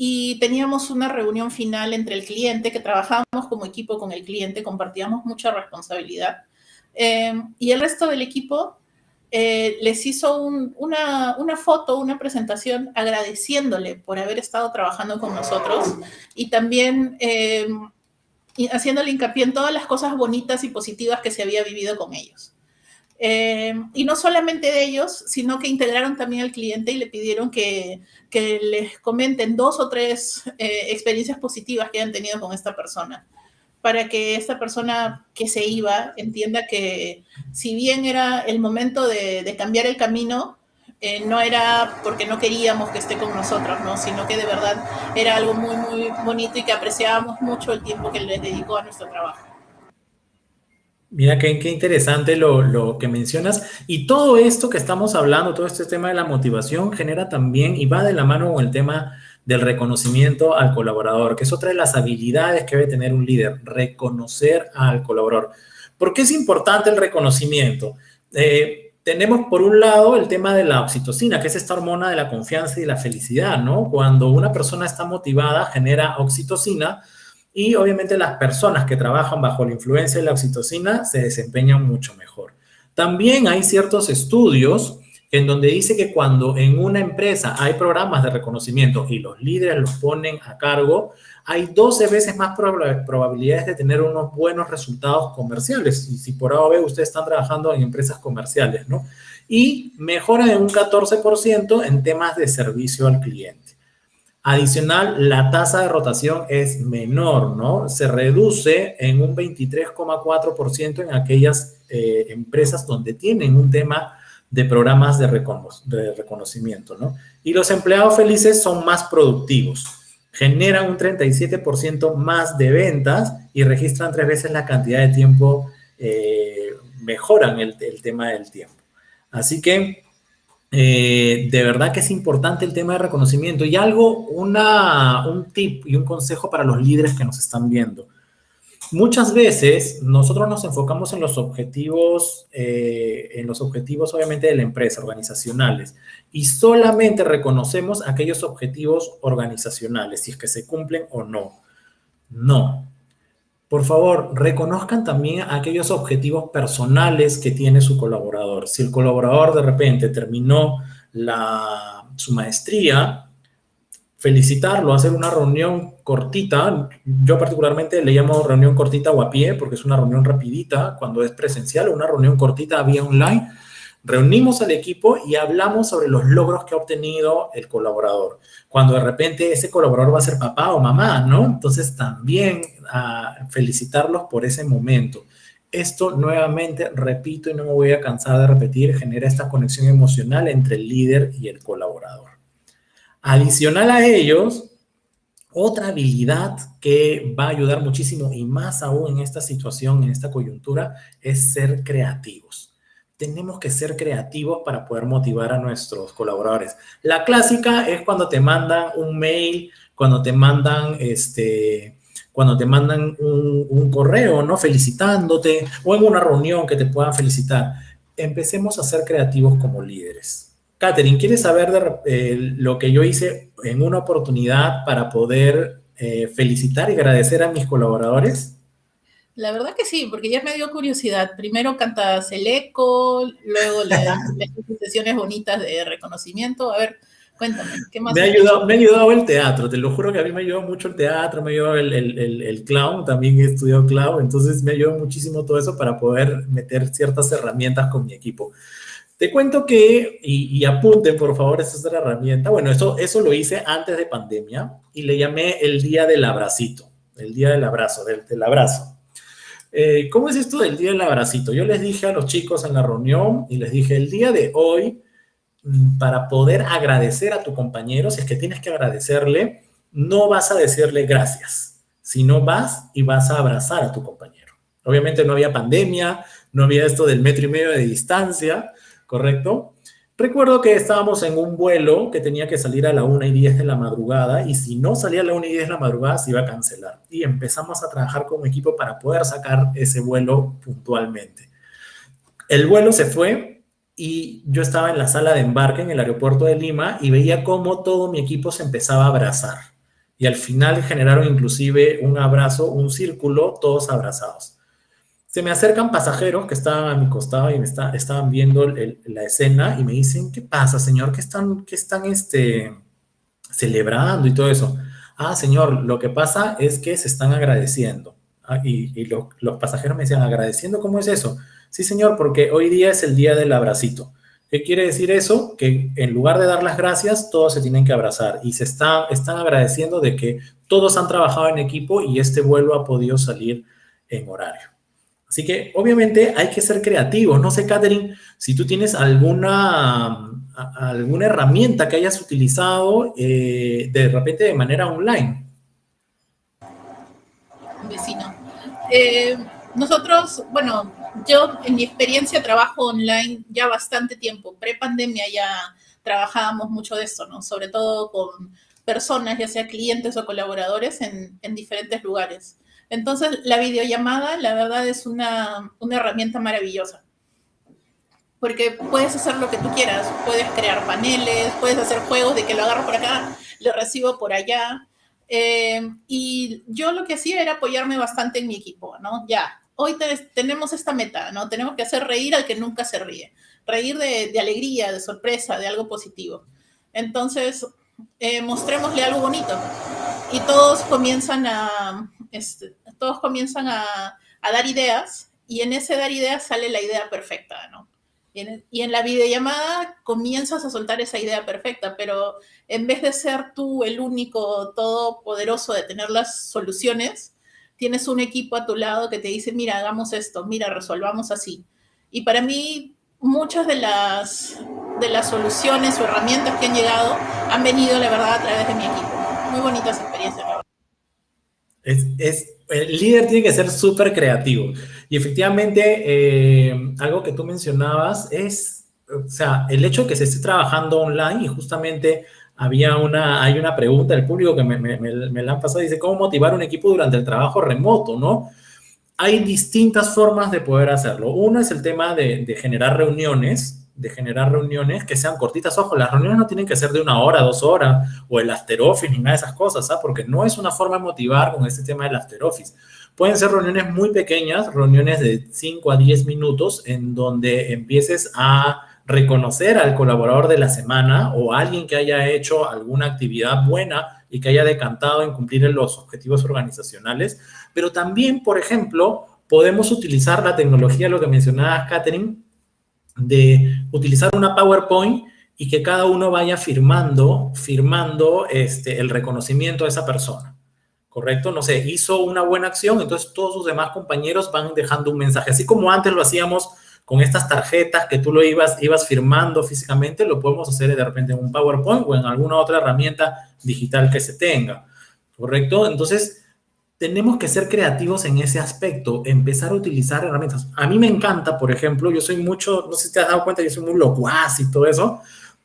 Y teníamos una reunión final entre el cliente, que trabajábamos como equipo con el cliente, compartíamos mucha responsabilidad. Y el resto del equipo les hizo una foto, una presentación agradeciéndole por haber estado trabajando con nosotros y también haciéndole hincapié en todas las cosas bonitas y positivas que se había vivido con ellos. Y no solamente de ellos, sino que integraron también al cliente y le pidieron que les comenten 2 o 3 experiencias positivas que hayan tenido con esta persona, para que esta persona que se iba entienda que si bien era el momento de cambiar el camino, no era porque no queríamos que esté con nosotros, ¿no? Sino que de verdad era algo muy, muy bonito y que apreciábamos mucho el tiempo que le dedicó a nuestro trabajo. Mira, qué interesante lo que mencionas. Y todo esto que estamos hablando, todo este tema de la motivación, genera también y va de la mano con el tema del reconocimiento al colaborador, que es otra de las habilidades que debe tener un líder, reconocer al colaborador. ¿Por qué es importante el reconocimiento? Tenemos por un lado el tema de la oxitocina, que es esta hormona de la confianza y la felicidad, ¿no? Cuando una persona está motivada, genera oxitocina. Y obviamente las personas que trabajan bajo la influencia de la oxitocina se desempeñan mucho mejor. También hay ciertos estudios en donde dice que cuando en una empresa hay programas de reconocimiento y los líderes los ponen a cargo, hay 12 veces más probabilidades de tener unos buenos resultados comerciales. Y si por A o B ustedes están trabajando en empresas comerciales, ¿no? Y mejoran en un 14% en temas de servicio al cliente. Adicional, la tasa de rotación es menor, ¿no? Se reduce en un 23,4% en aquellas empresas donde tienen un tema de programas de reconocimiento, ¿no? Y los empleados felices son más productivos, generan un 37% más de ventas y registran 3 veces la cantidad de tiempo, mejoran el tema del tiempo. Así que de verdad que es importante el tema de reconocimiento. Y un tip y un consejo para los líderes que nos están viendo. Muchas veces nosotros nos enfocamos en los objetivos obviamente de la empresa, organizacionales, y solamente reconocemos aquellos objetivos organizacionales, si es que se cumplen o no. No. Por favor, reconozcan también aquellos objetivos personales que tiene su colaborador. Si el colaborador de repente terminó su maestría, felicitarlo, hacer una reunión cortita. Yo particularmente le llamo reunión cortita o a pie, porque es una reunión rapidita cuando es presencial, una reunión cortita vía online. Reunimos al equipo y hablamos sobre los logros que ha obtenido el colaborador. Cuando de repente ese colaborador va a ser papá o mamá, ¿no? Entonces también felicitarlos por ese momento. Esto nuevamente, repito y no me voy a cansar de repetir, genera esta conexión emocional entre el líder y el colaborador. Adicional a ellos, otra habilidad que va a ayudar muchísimo y más aún en esta situación, en esta coyuntura, es ser creativos. Tenemos que ser creativos para poder motivar a nuestros colaboradores. La clásica es cuando te mandan un mail, cuando te mandan un correo, ¿no? Felicitándote, o en una reunión que te puedan felicitar. Empecemos a ser creativos como líderes. Catherine, ¿quieres saber lo que yo hice en una oportunidad para poder felicitar y agradecer a mis colaboradores? La verdad que sí, porque ya me dio curiosidad. Primero cantas el eco, luego le das sesiones bonitas de reconocimiento. A ver, cuéntame, ¿qué más? Me ha ayudado el teatro, te lo juro que a mí me ayudó mucho el teatro, me ayudó el clown, también he estudiado clown, entonces me ayudó muchísimo todo eso para poder meter ciertas herramientas con mi equipo. Te cuento que, y apunten por favor, esa es otra herramienta. Bueno, eso lo hice antes de pandemia y le llamé el día del abracito, el día del abrazo, del abrazo. ¿Cómo es esto del día del abracito? Yo les dije a los chicos en la reunión y les dije, el día de hoy, para poder agradecer a tu compañero, si es que tienes que agradecerle, no vas a decirle gracias, sino vas y vas a abrazar a tu compañero. Obviamente no había pandemia, no había esto del 1,5 metros de distancia, ¿correcto? Recuerdo que estábamos en un vuelo que tenía que salir a la 1:10 de la madrugada y si no salía a la 1:10 de la madrugada se iba a cancelar. Y empezamos a trabajar como equipo para poder sacar ese vuelo puntualmente. El vuelo se fue y yo estaba en la sala de embarque en el aeropuerto de Lima y veía cómo todo mi equipo se empezaba a abrazar. Y al final generaron inclusive un abrazo, un círculo, todos abrazados. Se me acercan pasajeros que estaban a mi costado y estaban viendo la escena y me dicen, ¿qué pasa, señor? ¿Qué están celebrando y todo eso? Ah, señor, lo que pasa es que se están agradeciendo. Los pasajeros me decían, ¿agradeciendo? ¿Cómo es eso? Sí, señor, porque hoy día es el día del abracito. ¿Qué quiere decir eso? Que en lugar de dar las gracias, todos se tienen que abrazar y están agradeciendo de que todos han trabajado en equipo y este vuelo ha podido salir en horario. Así que obviamente hay que ser creativos. No sé, Catherine, si tú tienes alguna herramienta que hayas utilizado de repente de manera online. Vecino. Nosotros, bueno, yo en mi experiencia trabajo online ya bastante tiempo. Pre-pandemia ya trabajábamos mucho de esto, ¿no? Sobre todo con personas, ya sea clientes o colaboradores en diferentes lugares. Entonces, la videollamada, la verdad, es una herramienta maravillosa. Porque puedes hacer lo que tú quieras. Puedes crear paneles, puedes hacer juegos de que lo agarro por acá, lo recibo por allá. Y yo lo que hacía era apoyarme bastante en mi equipo, ¿no? Ya, hoy tenemos esta meta, ¿no? Tenemos que hacer reír al que nunca se ríe. Reír de alegría, de sorpresa, de algo positivo. Entonces, mostrémosle algo bonito. Y todos comienzan a dar ideas, y en ese dar ideas sale la idea perfecta, ¿no? Y en la videollamada comienzas a soltar esa idea perfecta, pero en vez de ser tú el único todopoderoso de tener las soluciones, tienes un equipo a tu lado que te dice, mira, hagamos esto, mira, resolvamos así. Y para mí, muchas de las soluciones o herramientas que han llegado han venido, la verdad, a través de mi equipo. Muy bonitas experiencias, la verdad. El líder tiene que ser súper creativo. Y efectivamente, algo que tú mencionabas es, o sea, el hecho de que se esté trabajando online y justamente hay una pregunta del público que me la han pasado, dice, ¿cómo motivar un equipo durante el trabajo remoto, no? Hay distintas formas de poder hacerlo. Uno es el tema de generar reuniones que sean cortitas. Ojo, las reuniones no tienen que ser de 1 hora, 2 horas, o el after office, ni nada de esas cosas, ¿sabes? Porque no es una forma de motivar con este tema del after office. Pueden ser reuniones muy pequeñas, reuniones de 5 a 10 minutos, en donde empieces a reconocer al colaborador de la semana o a alguien que haya hecho alguna actividad buena y que haya decantado en cumplir los objetivos organizacionales. Pero también, por ejemplo, podemos utilizar la tecnología, lo que mencionabas, Catherine, de utilizar una PowerPoint y que cada uno vaya firmando el reconocimiento a esa persona, ¿correcto? No sé, hizo una buena acción, entonces todos sus demás compañeros van dejando un mensaje. Así como antes lo hacíamos con estas tarjetas que tú lo ibas firmando físicamente, lo podemos hacer de repente en un PowerPoint o en alguna otra herramienta digital que se tenga, ¿correcto? Entonces, tenemos que ser creativos en ese aspecto, empezar a utilizar herramientas. A mí me encanta, por ejemplo, yo soy mucho, no sé si te has dado cuenta, yo soy muy locuaz y todo eso,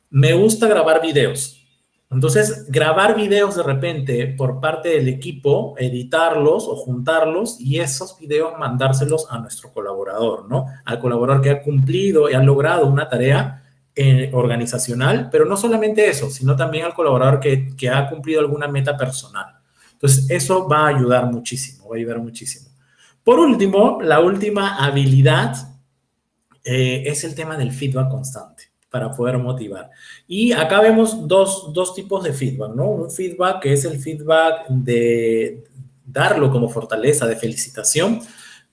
me gusta grabar videos. Entonces, grabar videos de repente por parte del equipo, editarlos o juntarlos y esos videos mandárselos a nuestro colaborador, ¿no? Al colaborador que ha cumplido y ha logrado una tarea organizacional, pero no solamente eso, sino también al colaborador que ha cumplido alguna meta personal. Entonces, eso va a ayudar muchísimo, va a ayudar muchísimo. Por último, la última habilidad es el tema del feedback constante para poder motivar. Y acá vemos dos tipos de feedback, ¿no? Un feedback que es el feedback de darlo como fortaleza, de felicitación,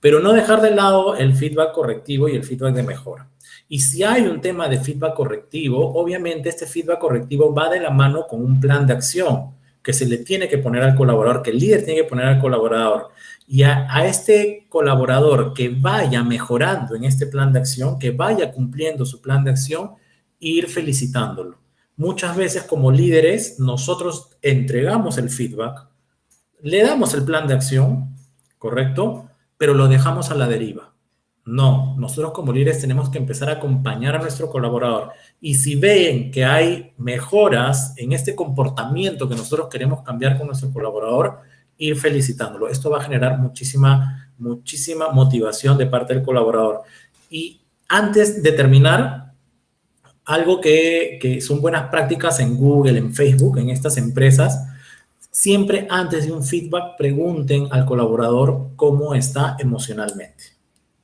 pero no dejar de lado el feedback correctivo y el feedback de mejora. Y si hay un tema de feedback correctivo, obviamente este feedback correctivo va de la mano con un plan de acción que se le tiene que poner al colaborador, que el líder tiene que poner al colaborador. Y a este colaborador que vaya mejorando en este plan de acción, que vaya cumpliendo su plan de acción, ir felicitándolo. Muchas veces como líderes nosotros entregamos el feedback, le damos el plan de acción, ¿correcto? Pero lo dejamos a la deriva. No, nosotros como líderes tenemos que empezar a acompañar a nuestro colaborador. Y si ven que hay mejoras en este comportamiento que nosotros queremos cambiar con nuestro colaborador, ir felicitándolo. Esto va a generar muchísima motivación de parte del colaborador. Y Antes de terminar, algo que son buenas prácticas en Google, en Facebook, en estas empresas, siempre antes de un feedback pregunten al colaborador cómo está emocionalmente.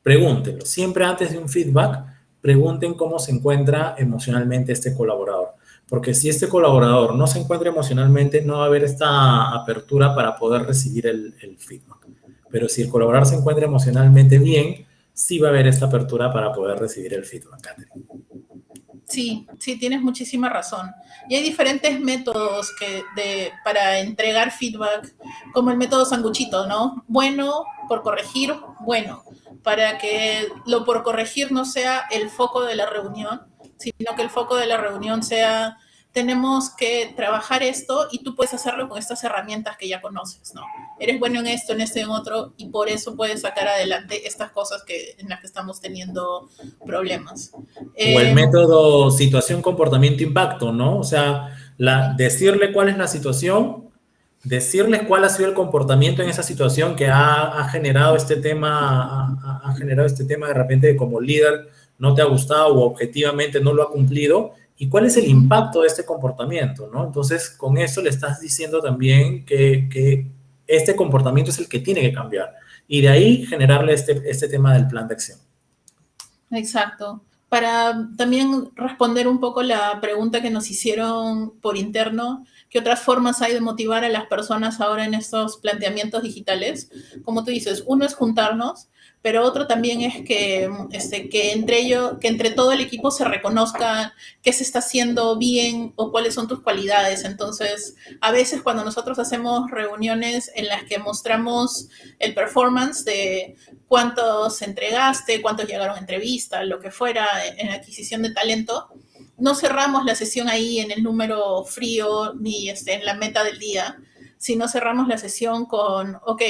Pregúntenlo. Siempre antes de un feedback, pregunten cómo se encuentra emocionalmente este colaborador. Porque si este colaborador no se encuentra emocionalmente, no va a haber esta apertura para poder recibir el feedback. Pero si el colaborador se encuentra emocionalmente bien, sí va a haber esta apertura para poder recibir el feedback, Catherine. Sí, sí, tienes muchísima razón. Y hay diferentes métodos para entregar feedback, como el método sanguchito, ¿no? Bueno, por corregir, bueno, para que lo por corregir no sea el foco de la reunión, sino que el foco de la reunión sea, tenemos que trabajar esto y tú puedes hacerlo con estas herramientas que ya conoces, ¿no? Eres bueno en esto, en otro, y por eso puedes sacar adelante estas cosas en las que estamos teniendo problemas. O el método situación, comportamiento, impacto, ¿no? O sea, decirle cuál es la situación, decirles cuál ha sido el comportamiento en esa situación que ha generado este tema, ha generado este tema de repente como líder no te ha gustado o objetivamente no lo ha cumplido, y cuál es el impacto de este comportamiento, ¿no? Entonces, con eso le estás diciendo también que este comportamiento es el que tiene que cambiar, y de ahí generarle este tema del plan de acción. Exacto. Para también responder un poco la pregunta que nos hicieron por interno, ¿qué otras formas hay de motivar a las personas ahora en estos planteamientos digitales? Como tú dices, uno es juntarnos, pero otro también es que entre todo el equipo se reconozca qué se está haciendo bien o cuáles son tus cualidades. Entonces, a veces cuando nosotros hacemos reuniones en las que mostramos el performance de cuántos entregaste, cuántos llegaron a entrevista, lo que fuera en adquisición de talento, no cerramos la sesión ahí en el número frío ni en la meta del día, sino cerramos la sesión con, ok,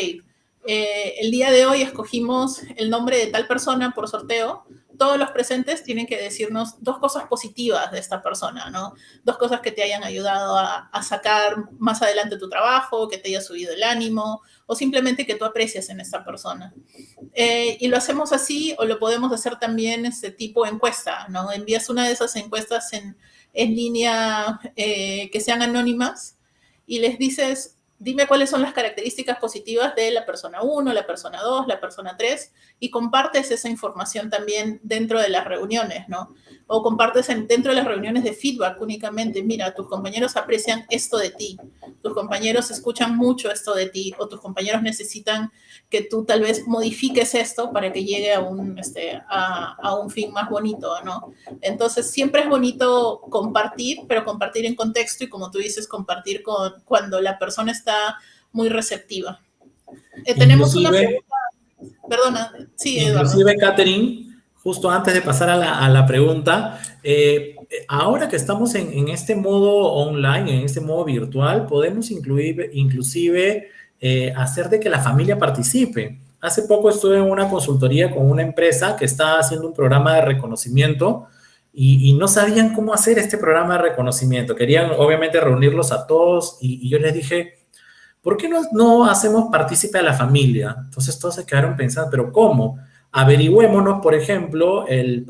el día de hoy escogimos el nombre de tal persona por sorteo. Todos los presentes tienen que decirnos 2 cosas positivas de esta persona, ¿no? 2 cosas que te hayan ayudado a sacar más adelante tu trabajo, que te haya subido el ánimo, o simplemente que tú aprecias en esta persona. Y lo hacemos así, o lo podemos hacer también tipo encuesta, ¿no? Envías una de esas encuestas en línea que sean anónimas y les dices, dime cuáles son las características positivas de la persona 1, la persona 2, la persona 3, y compartes esa información también dentro de las reuniones, ¿no? O compartes dentro de las reuniones de feedback únicamente, mira, tus compañeros aprecian esto de ti, tus compañeros escuchan mucho esto de ti, o tus compañeros necesitan que tú tal vez modifiques esto para que llegue a un fin más bonito, ¿no? Entonces, siempre es bonito compartir, pero compartir en contexto y, como tú dices, compartir cuando la persona está muy receptiva. Tenemos una pregunta. Perdona, sí, Eduardo. Inclusive, Catherine, justo antes de pasar a la pregunta, ahora que estamos en este modo online, en este modo virtual, podemos inclusive hacer de que la familia participe. Hace poco estuve en una consultoría con una empresa que está haciendo un programa de reconocimiento y no sabían cómo hacer este programa de reconocimiento. Querían, obviamente, reunirlos a todos y yo les dije, ¿por qué no hacemos partícipe a la familia? Entonces todos se quedaron pensando, ¿pero cómo? Averigüémonos, por ejemplo, el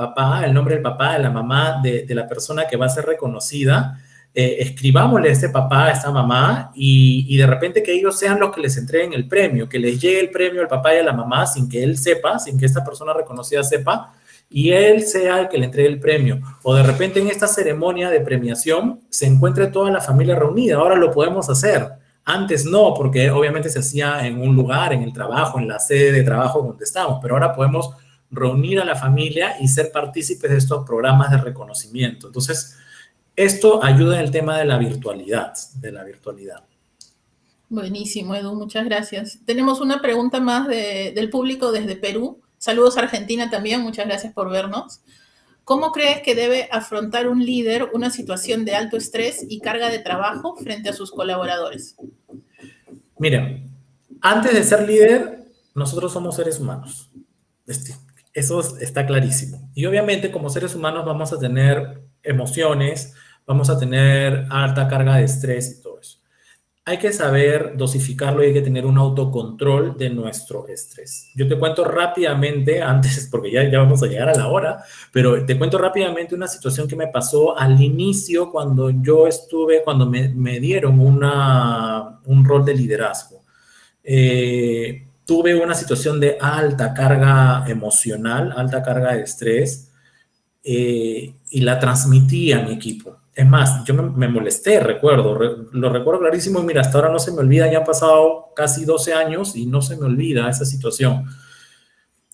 nombre del papá, de la mamá de la persona que va a ser reconocida, escribámosle a este papá, a esta mamá, y de repente que ellos sean los que les entreguen el premio, que les llegue el premio al papá y a la mamá sin que él sepa, sin que esta persona reconocida sepa, y él sea el que le entregue el premio. O de repente en esta ceremonia de premiación se encuentre toda la familia reunida. Ahora lo podemos hacer. Antes no, porque obviamente se hacía en un lugar, en el trabajo, en la sede de trabajo donde estamos, pero ahora podemos reunir a la familia y ser partícipes de estos programas de reconocimiento. Entonces, esto ayuda en el tema de la virtualidad, Buenísimo, Edu, muchas gracias. Tenemos una pregunta más del público desde Perú. Saludos a Argentina también, muchas gracias por vernos. ¿Cómo crees que debe afrontar un líder una situación de alto estrés y carga de trabajo frente a sus colaboradores? Miren, antes de ser líder, nosotros somos seres humanos. Eso está clarísimo. Y obviamente, como seres humanos, vamos a tener emociones, vamos a tener alta carga de estrés y todo eso. hay que saber dosificarlo y hay que tener un autocontrol de nuestro estrés. Yo te cuento rápidamente, antes, porque ya vamos a llegar a la hora, pero te cuento rápidamente una situación que me pasó al inicio cuando cuando me dieron un rol de liderazgo. Tuve una situación de alta carga emocional, alta carga de estrés, y la transmití a mi equipo. Es más, yo me molesté, lo recuerdo clarísimo y mira, hasta ahora no se me olvida, ya han pasado casi 12 años y no se me olvida esa situación.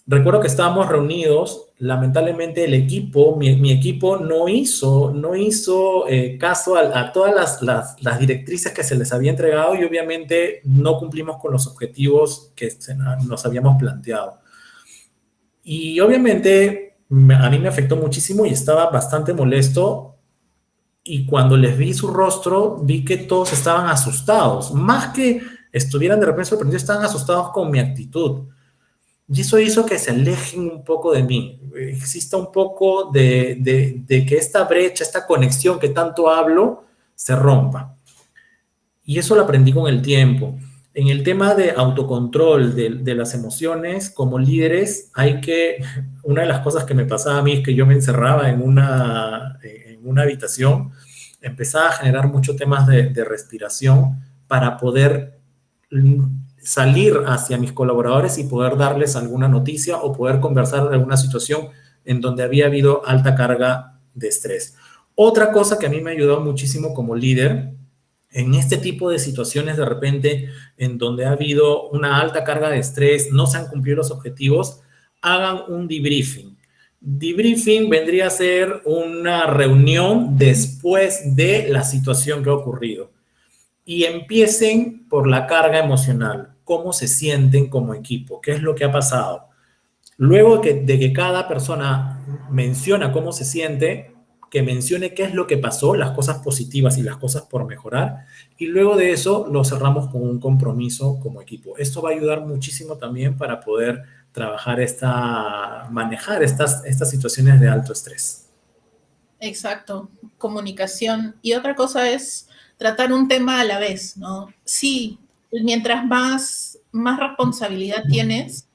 Recuerdo que estábamos reunidos, lamentablemente el equipo, mi equipo no hizo caso a todas las directrices que se les había entregado y obviamente no cumplimos con los objetivos que nos habíamos planteado. Y obviamente a mí me afectó muchísimo y estaba bastante molesto. Y cuando les vi su rostro, vi que todos estaban asustados. Más que estuvieran de repente sorprendidos, estaban asustados con mi actitud. Y eso hizo que se alejen un poco de mí. Exista un poco de que esta brecha, esta conexión que tanto hablo, se rompa. Y eso lo aprendí con el tiempo. En el tema de autocontrol de las emociones, como líderes, una de las cosas que me pasaba a mí es que yo me encerraba en una habitación, empezaba a generar muchos temas de respiración para poder salir hacia mis colaboradores y poder darles alguna noticia o poder conversar de alguna situación en donde había habido alta carga de estrés. Otra cosa que a mí me ayudó muchísimo como líder, en este tipo de situaciones de repente en donde ha habido una alta carga de estrés, no se han cumplido los objetivos, hagan un debriefing. Debriefing vendría a ser una reunión después de la situación que ha ocurrido. Y empiecen por la carga emocional, cómo se sienten como equipo, qué es lo que ha pasado. Luego de que cada persona menciona cómo se siente, que mencione qué es lo que pasó, las cosas positivas y las cosas por mejorar, y luego de eso lo cerramos con un compromiso como equipo. Esto va a ayudar muchísimo también para poder trabajar manejar estas situaciones de alto estrés. Exacto, comunicación. Y otra cosa es tratar un tema a la vez, ¿no? Sí, mientras más responsabilidad tienes,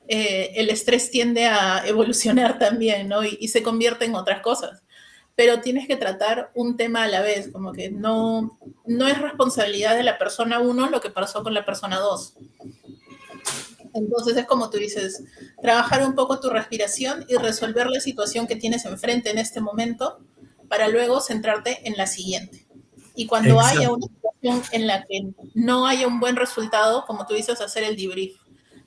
el estrés tiende a evolucionar también, ¿no? Y se convierte en otras cosas. Pero tienes que tratar un tema a la vez, como que no es responsabilidad de la persona 1 lo que pasó con la persona 2. Entonces es como tú dices, trabajar un poco tu respiración y resolver la situación que tienes enfrente en este momento para luego centrarte en la siguiente. Y cuando haya una situación en la que no haya un buen resultado, como tú dices, hacer el debrief.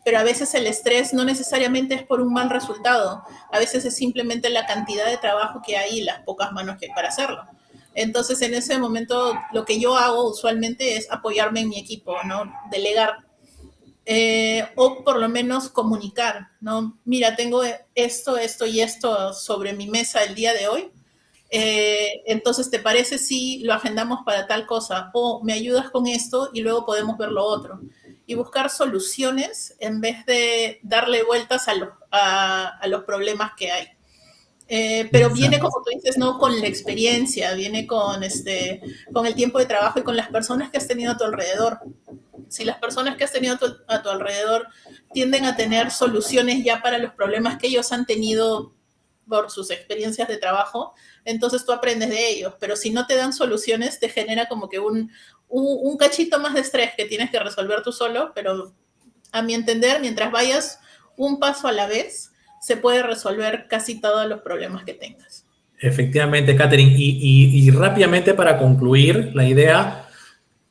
Pero a veces el estrés no necesariamente es por un mal resultado, a veces es simplemente la cantidad de trabajo que hay y las pocas manos que hay para hacerlo. Entonces, en ese momento, lo que yo hago usualmente es apoyarme en mi equipo, ¿no? Delegar. O por lo menos comunicar, ¿no? Mira, tengo esto y esto sobre mi mesa el día de hoy. Entonces, ¿te parece si lo agendamos para tal cosa? O me ayudas con esto y luego podemos ver lo otro. Y buscar soluciones en vez de darle vueltas a los problemas que hay. Pero viene, como tú dices, no con la experiencia, viene con el tiempo de trabajo y con las personas que has tenido a tu alrededor. Si las personas que has tenido a tu alrededor tienden a tener soluciones ya para los problemas que ellos han tenido por sus experiencias de trabajo, entonces tú aprendes de ellos. Pero si no te dan soluciones, te genera como que un cachito más de estrés que tienes que resolver tú solo, pero a mi entender, mientras vayas un paso a la vez, se puede resolver casi todos los problemas que tengas. Efectivamente, Catherine. Y rápidamente para concluir la idea,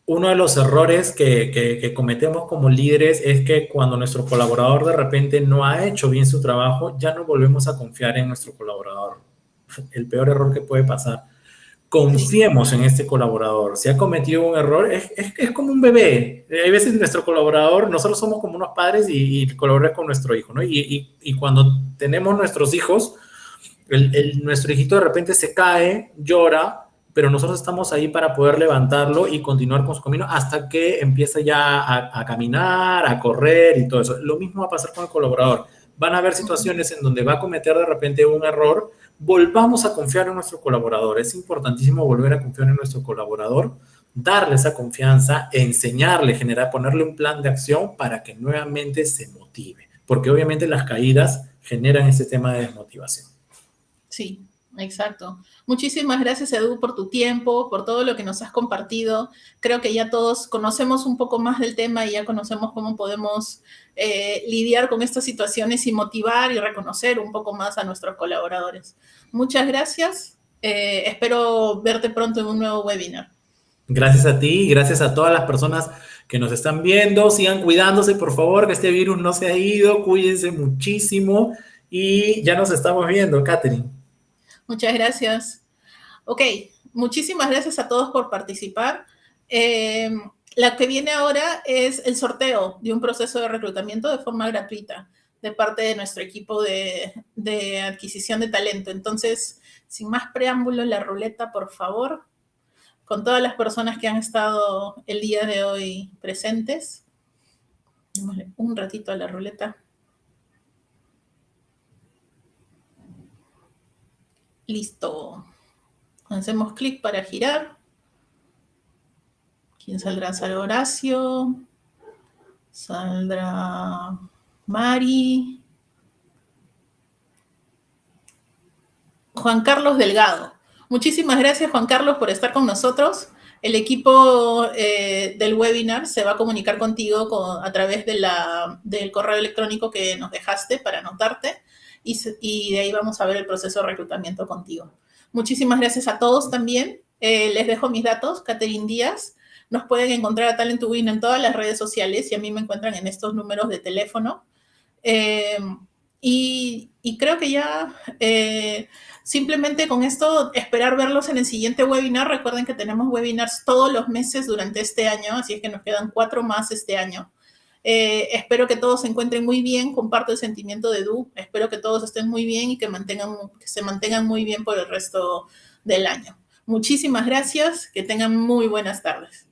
uno de los errores que cometemos como líderes es que cuando nuestro colaborador de repente no ha hecho bien su trabajo, ya no volvemos a confiar en nuestro colaborador. El peor error que puede pasar. Confiemos en este colaborador. Si ha cometido un error, es como un bebé. Hay veces nuestro colaborador, nosotros somos como unos padres y el colaborador es con nuestro hijo, ¿no? Y cuando tenemos nuestros hijos, nuestro hijito de repente se cae, llora, pero nosotros estamos ahí para poder levantarlo y continuar con su camino hasta que empieza ya a caminar, a correr y todo eso. Lo mismo va a pasar con el colaborador. Van a haber situaciones en donde va a cometer de repente un error. Volvamos a confiar en nuestro colaborador. Es importantísimo volver a confiar en nuestro colaborador darle esa confianza, enseñarle, ponerle un plan de acción para que nuevamente se motive. Porque obviamente las caídas generan ese tema de desmotivación. Sí, exacto. Muchísimas gracias, Edu, por tu tiempo, por todo lo que nos has compartido. Creo que ya todos conocemos un poco más del tema y ya conocemos cómo podemos lidiar con estas situaciones y motivar y reconocer un poco más a nuestros colaboradores. Muchas gracias. Espero verte pronto en un nuevo webinar. Gracias a ti y gracias a todas las personas que nos están viendo. Sigan cuidándose, por favor, que este virus no se ha ido. Cuídense muchísimo y ya nos estamos viendo, Catherine. Muchas gracias. Ok, muchísimas gracias a todos por participar. La que viene ahora es el sorteo de un proceso de reclutamiento de forma gratuita de parte de nuestro equipo de adquisición de talento. Entonces, sin más preámbulo, la ruleta, por favor, con todas las personas que han estado el día de hoy presentes. Démosle un ratito a la ruleta. Listo. Hacemos clic para girar. ¿Quién saldrá? Saldrá Horacio. Saldrá Mari. Juan Carlos Delgado. Muchísimas gracias, Juan Carlos, por estar con nosotros. El equipo del webinar se va a comunicar contigo a través del correo electrónico que nos dejaste para anotarte y de ahí vamos a ver el proceso de reclutamiento contigo. Muchísimas gracias a todos también. Les dejo mis datos, Catherine Díaz. Nos pueden encontrar a Talent to Win en todas las redes sociales y a mí me encuentran en estos números de teléfono. Y creo que ya simplemente con esto esperar verlos en el siguiente webinar. Recuerden que tenemos webinars todos los meses durante este año, así es que nos quedan 4 más este año. Espero que todos se encuentren muy bien, comparto el sentimiento de Edu, espero que todos estén muy bien y que se mantengan muy bien por el resto del año. Muchísimas gracias, que tengan muy buenas tardes.